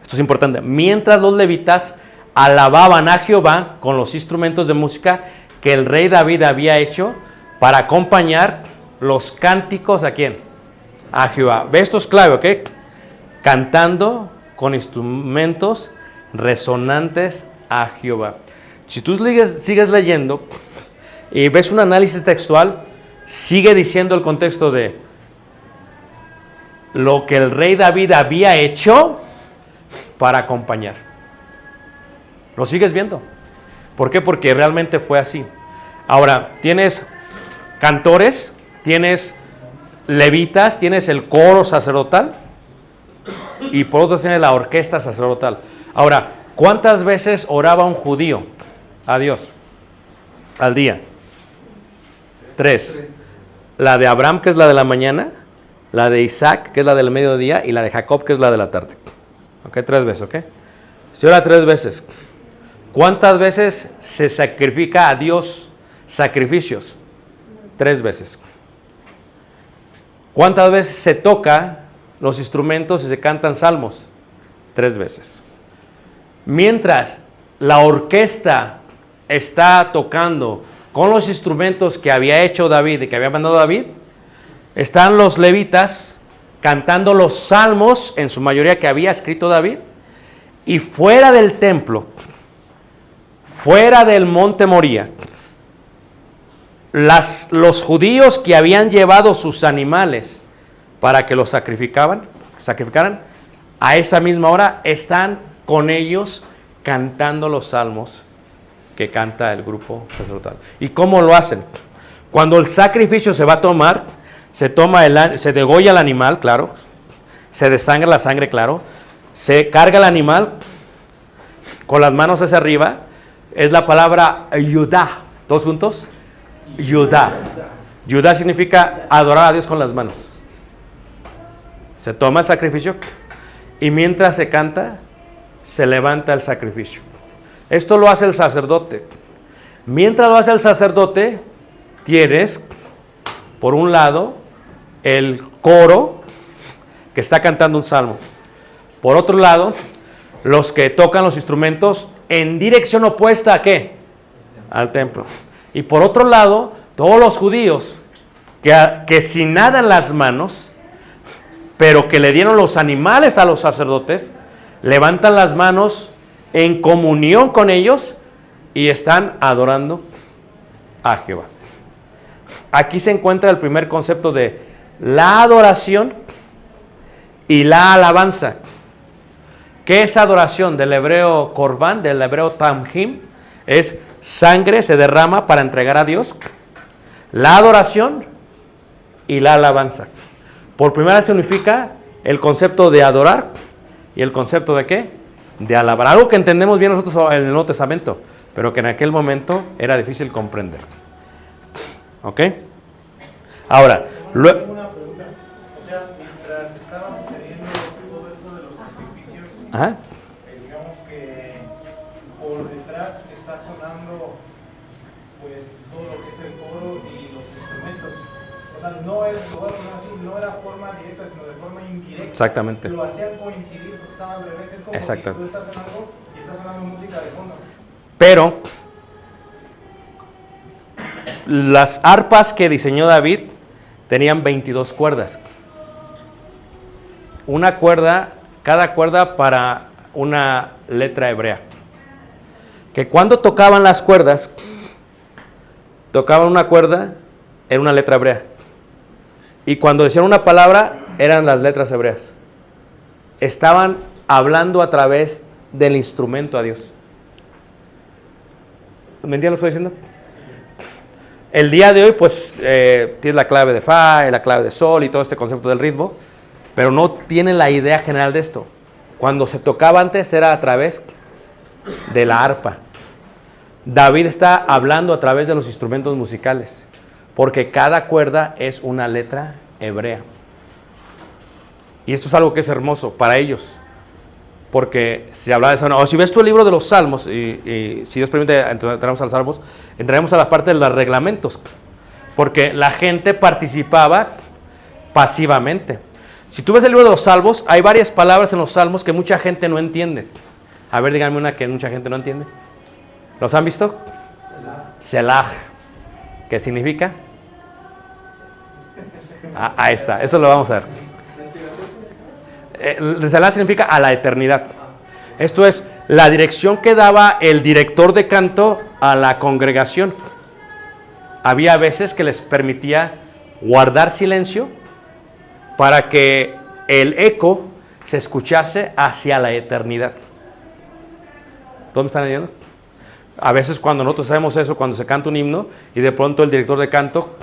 Esto es importante. Mientras los levitas alababan a Jehová con los instrumentos de música que el rey David había hecho para acompañar los cánticos, ¿a quién? A Jehová. Ve, esto es clave, ¿ok? Cantando con instrumentos resonantes a Jehová. Si tú sigues leyendo y ves un análisis textual, sigue diciendo el contexto de lo que el rey David había hecho para acompañar. ¿Lo sigues viendo? ¿Por qué? Porque realmente fue así. Ahora, tienes cantores, tienes levitas, tienes el coro sacerdotal y por otro tienes la orquesta sacerdotal. Ahora, ¿cuántas veces oraba un judío a Dios al día? 3. La de Abraham, que es la de la mañana, la de Isaac, que es la del mediodía, y la de Jacob, que es la de la tarde. Ok, 3 veces, ok. Se ora 3 veces. ¿Cuántas veces se sacrifica a Dios sacrificios? 3 veces. ¿Cuántas veces se toca los instrumentos y se cantan salmos 3 veces. Mientras la orquesta está tocando con los instrumentos que había hecho David y que había mandado David, están los levitas cantando los salmos, en su mayoría que había escrito David, y fuera del templo, fuera del monte Moría, los judíos que habían llevado sus animales para que los sacrificaran, a esa misma hora están con ellos cantando los salmos que canta el grupo sacerdotal. ¿Y cómo lo hacen? Cuando el sacrificio se va a tomar, se degolla el animal, claro, se desangra la sangre, claro, se carga el animal con las manos hacia arriba, es la palabra Yudá, ¿todos juntos? Yudá. Yudá significa adorar a Dios con las manos. Se toma el sacrificio y mientras se canta, se levanta el sacrificio. Esto lo hace el sacerdote. Mientras lo hace el sacerdote, tienes, por un lado, el coro que está cantando un salmo. Por otro lado, los que tocan los instrumentos en dirección opuesta ¿a qué? Al templo. Y por otro lado, todos los judíos que sin nada en las manos, pero que le dieron los animales a los sacerdotes, levantan las manos en comunión con ellos y están adorando a Jehová. Aquí se encuentra el primer concepto de la adoración y la alabanza. ¿Qué es adoración? Del hebreo korban, del hebreo tamjim, es sangre se derrama para entregar a Dios. La adoración y la alabanza. Por primera vez se unifica el concepto de adorar y el concepto de ¿qué? De alabar. Algo que entendemos bien nosotros en el Nuevo Testamento, pero que en aquel momento era difícil comprender. ¿Ok? Ahora, Una pregunta. O sea, mientras estaban sucediendo todo esto de los sacrificios, ajá, digamos que por detrás está sonando pues todo lo que es el coro y los instrumentos. O sea, no es, lo voy a poner así, no era forma directa, sino de forma indirecta. exactamente. Lo hacían coincidir porque estaba al revés. Es como Exacto. si tú estás en algo y está sonando música de fondo. Pero las arpas que diseñó David tenían 22 cuerdas. Una cuerda, cada cuerda para una letra hebrea. Que cuando tocaban las cuerdas, tocaban una cuerda en una letra hebrea. Y cuando decían una palabra, eran las letras hebreas. Estaban hablando a través del instrumento a Dios. ¿Me entienden lo que estoy diciendo? El día de hoy, pues, tienes la clave de fa, la clave de sol y todo este concepto del ritmo, pero no tienen la idea general de esto. Cuando se tocaba antes era a través de la arpa. David está hablando a través de los instrumentos musicales, porque cada cuerda es una letra hebrea. Y esto es algo que es hermoso para ellos, porque se habla de eso. O si ves tú el libro de los Salmos, y si Dios permite, entraremos a los Salmos, entraremos a la parte de los reglamentos, porque la gente participaba pasivamente. Si tú ves el libro de los Salmos, hay varias palabras en los Salmos que mucha gente no entiende. A ver, díganme una que mucha gente no entiende. ¿Los han visto? Selah. ¿Qué significa? Ahí está, eso lo vamos a ver. Selah significa a la eternidad. Esto es la dirección que daba el director de canto a la congregación. Había veces que les permitía guardar silencio para que el eco se escuchase hacia la eternidad. ¿Todos me están leyendo? A veces cuando nosotros sabemos eso, cuando se canta un himno y de pronto el director de canto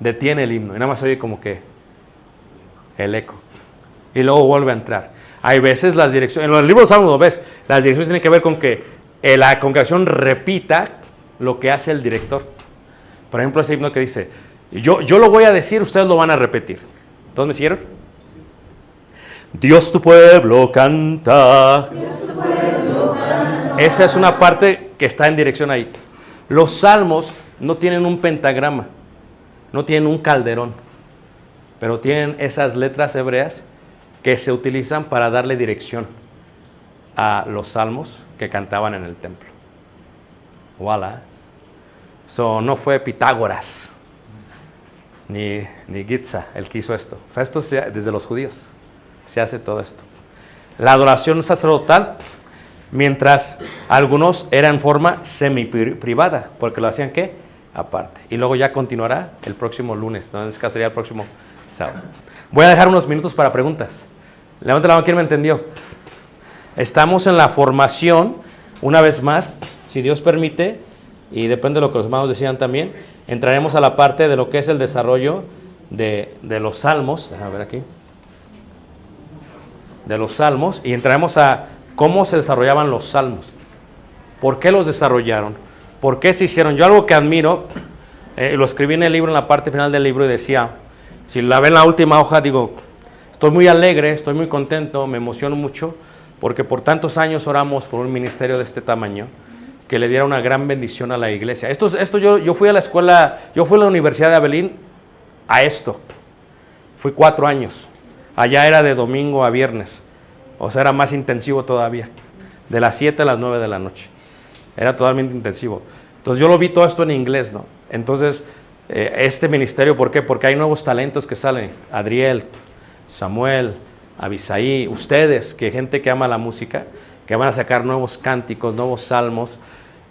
detiene el himno y nada más se oye como que el eco y luego vuelve a entrar. Hay veces las direcciones, en los libros de Salmos lo ves, las direcciones tienen que ver con que la congregación repita lo que hace el director. Por ejemplo, ese himno que dice, yo lo voy a decir, ustedes lo van a repetir. ¿Todos me siguieron? Dios tu pueblo canta. Esa es una parte que está en dirección ahí. Los salmos no tienen un pentagrama, no tienen un calderón. pero tienen esas letras hebreas que se utilizan para darle dirección a los salmos que cantaban en el templo. Voilà. So, no fue Pitágoras ni Giza el que hizo esto. O sea, esto desde los judíos se hace todo esto. La adoración sacerdotal, mientras algunos eran en forma semi-privada, porque lo hacían ¿qué? Aparte. Y luego ya continuará el próximo lunes, ¿no? En este caso sería el próximo sábado. Voy a dejar unos minutos para preguntas. Levanta la mano, ¿quién me entendió? Estamos en la formación, una vez más, si Dios permite, y depende de lo que los hermanos decían también, entraremos a la parte de lo que es el desarrollo de los salmos. Déjame ver aquí. De los salmos, y entraremos a cómo se desarrollaban los salmos. ¿Por qué los desarrollaron? ¿Por qué se hicieron? Yo algo que admiro, lo escribí en el libro, en la parte final del libro, y decía, si la ven en la última hoja, digo, estoy muy alegre, estoy muy contento, me emociono mucho, porque por tantos años oramos por un ministerio de este tamaño, que le diera una gran bendición a la iglesia. Esto yo fui a la escuela, yo fui a la Universidad de Abelín a esto. Fui 4 años. Allá era de domingo a viernes. O sea, era más intensivo todavía. De las 7 a las 9 de la noche. Era totalmente intensivo. Entonces yo lo vi todo esto en inglés, ¿no? Entonces, este ministerio, ¿por qué? Porque hay nuevos talentos que salen. Adriel, Samuel, Abisaí, ustedes, que gente que ama la música, que van a sacar nuevos cánticos, nuevos salmos,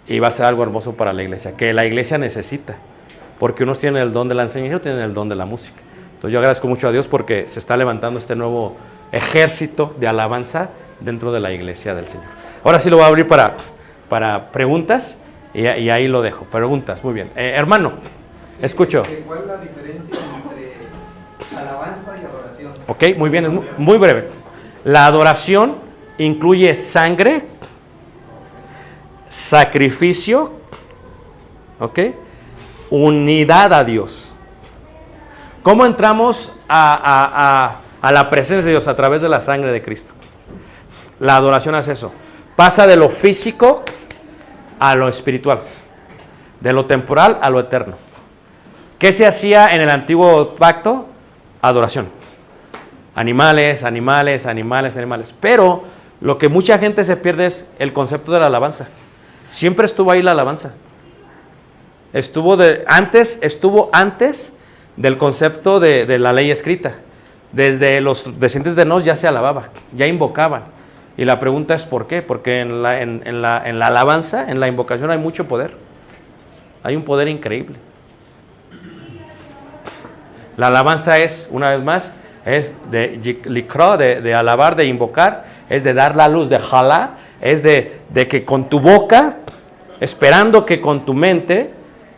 y va a ser algo hermoso para la iglesia, que la iglesia necesita, porque unos tienen el don de la enseñanza y otros tienen el don de la música. Entonces yo agradezco mucho a Dios porque se está levantando este nuevo ejército de alabanza dentro de la iglesia del Señor. Ahora sí lo voy a abrir para preguntas, y ahí lo dejo. Preguntas, muy bien. Hermano, escucho. ¿Cuál es la diferencia entre alabanza y adoración? Ok, muy bien, es muy breve. La adoración incluye sangre, sacrificio, ¿ok? Unidad a Dios. ¿Cómo entramos a la presencia de Dios? A través de la sangre de Cristo. La adoración hace eso. Pasa de lo físico a lo espiritual, de lo temporal a lo eterno. ¿Qué se hacía en el antiguo pacto? Adoración. Animales. Pero lo que mucha gente se pierde es el concepto de la alabanza. Siempre estuvo ahí la alabanza. Estuvo antes del concepto de la ley escrita. Desde los descendientes de Nos ya se alababa, ya invocaban. Y la pregunta es ¿por qué? Porque en la alabanza, en la invocación hay mucho poder. Hay un poder increíble. La alabanza es, una vez más, es de likro, de alabar, de invocar, es de dar la luz, de jalá, es de que con tu boca, esperando que con tu mente,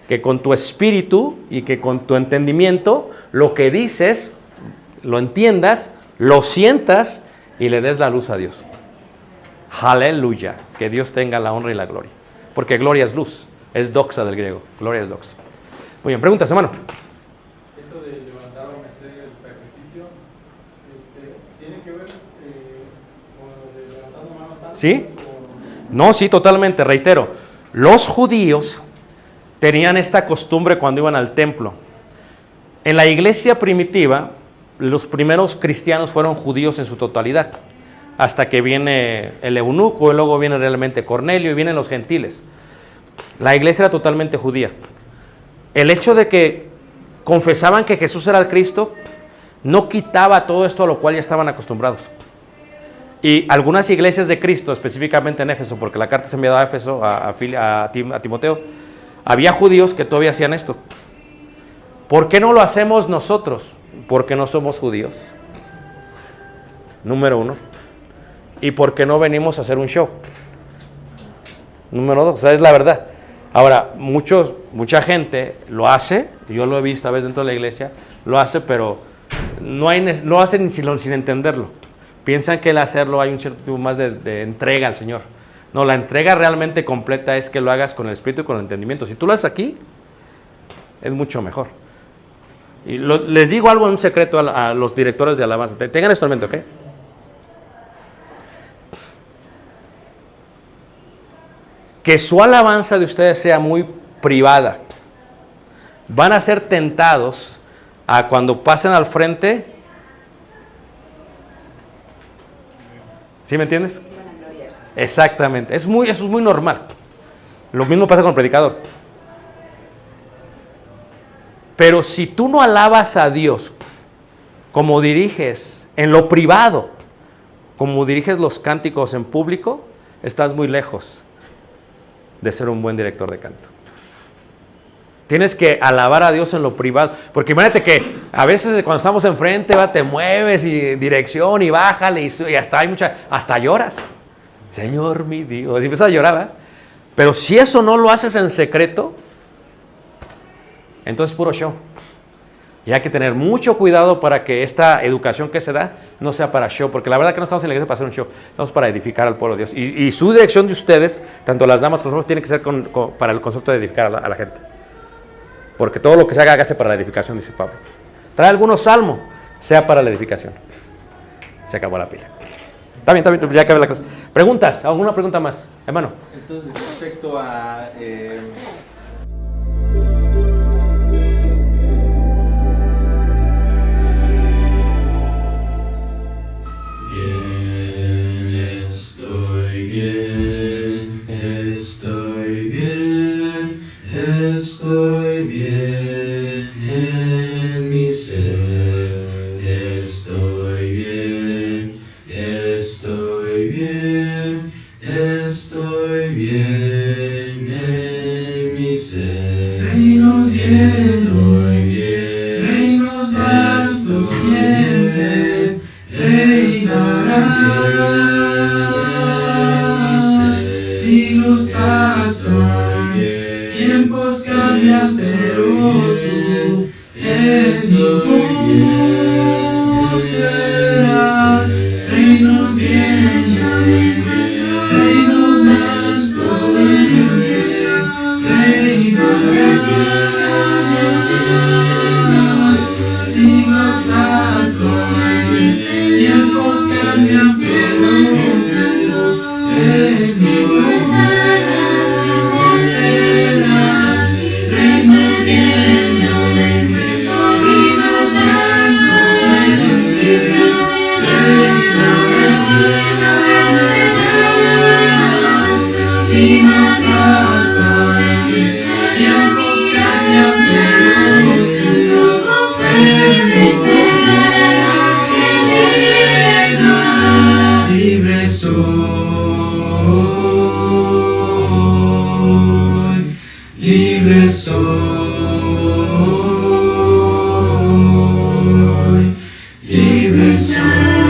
que con tu espíritu y que con tu entendimiento, lo que dices, lo entiendas, lo sientas y le des la luz a Dios. Aleluya, que Dios tenga la honra y la gloria. Porque gloria es luz, es doxa del griego, gloria es doxa. Muy bien, preguntas, hermano. Esto de levantar o mecer el sacrificio, ¿tiene que ver con lo de levantando manos antes? ¿Sí? No, sí, totalmente, reitero. Los judíos tenían esta costumbre cuando iban al templo. En la iglesia primitiva, los primeros cristianos fueron judíos en su totalidad, hasta que viene el eunuco, y luego viene realmente Cornelio, y vienen los gentiles. La iglesia era totalmente judía. El hecho de que confesaban que Jesús era el Cristo, no quitaba todo esto a lo cual ya estaban acostumbrados. Y algunas iglesias de Cristo, específicamente en Éfeso, porque la carta se enviaba a Éfeso, a Timoteo, había judíos que todavía hacían esto. ¿Por qué no lo hacemos nosotros? Porque no somos judíos. Número 1. ¿Y por qué no venimos a hacer un show? Número 2. O sea, es la verdad. Ahora, mucha gente lo hace, yo lo he visto a veces dentro de la iglesia, lo hace, pero lo hacen sin entenderlo. Piensan que el hacerlo hay un cierto tipo más de entrega al Señor. No, la entrega realmente completa es que lo hagas con el espíritu y con el entendimiento. Si tú lo haces aquí, es mucho mejor. Y les digo algo, un secreto a los directores de alabanza. Tengan esto en mente, ¿ok? Que su alabanza de ustedes sea muy privada. Van a ser tentados a cuando pasen al frente. ¿Sí me entiendes? Exactamente. Eso es muy normal. Lo mismo pasa con el predicador. Pero si tú no alabas a Dios como diriges en lo privado, como diriges los cánticos en público, estás muy lejos de ser un buen director de canto. Tienes que alabar a Dios en lo privado, porque imagínate que a veces cuando estamos enfrente, te mueves y dirección y bájale y hasta hasta lloras. Señor mi Dios, y empiezas a llorar, ¿verdad? Pero si eso no lo haces en secreto, entonces es puro show. Y hay que tener mucho cuidado para que esta educación que se da no sea para show, porque la verdad que no estamos en la iglesia para hacer un show, estamos para edificar al pueblo de Dios. Y su dirección de ustedes, tanto las damas como los hombres, tiene que ser para el concepto de edificar a la gente. Porque todo lo que se haga, hágase para la edificación, dice Pablo. Trae algunos salmos, sea para la edificación. Se acabó la pila. Está bien, ya acabé la cosa. ¿Preguntas? ¿Alguna pregunta más, hermano? Entonces, respecto a... Estoy bien en mi ser, estoy bien en mi ser. Reinos bien, reinos vastos siempre, reinarás. Siglos pasan, tiempos cambian, pero tú mismo serás. Reinos bien, yo me encuentro, reinos vastos siempre, reinos de reinos. Siglos pasan, tiempos cambian, pero descanso, mismo serás. Reinos bien, yo me encuentro, reinos vastos siempre, siglos pasan, tiempos cambian, pero descanso, libre soy, libre soy, libre soy.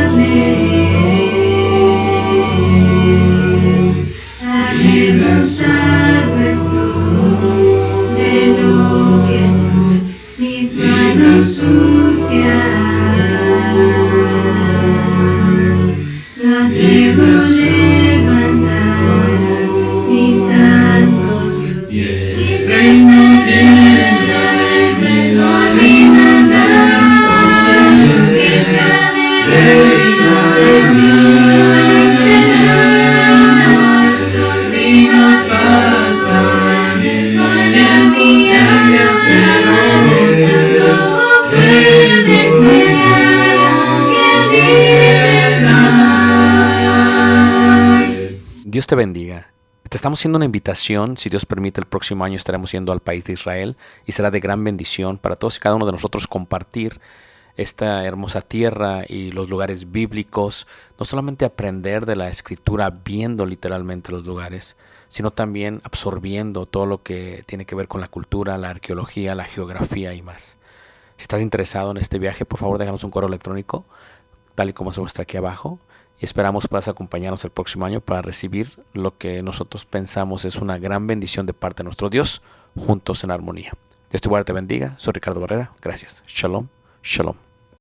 Cansado estoy de lo que soy, mis manos sucias. No atrevo a levantar mi santo Dios. Reinos bien, yo me siento alimentado, Señor, que sea de siglos pasan, tiempos cambian, pero descanso, Dios te bendiga. Te estamos haciendo una invitación. Si Dios permite, el próximo año estaremos yendo al país de Israel y será de gran bendición para todos y cada uno de nosotros compartir esta hermosa tierra y los lugares bíblicos. No solamente aprender de la escritura viendo literalmente los lugares, sino también absorbiendo todo lo que tiene que ver con la cultura, la arqueología, la geografía y más. Si estás interesado en este viaje, por favor déjanos un correo electrónico, tal y como se muestra aquí abajo. Y esperamos puedas acompañarnos el próximo año para recibir lo que nosotros pensamos es una gran bendición de parte de nuestro Dios, juntos en armonía. Dios te guarde, te bendiga. Soy Ricardo Barrera. Gracias. Shalom. Shalom.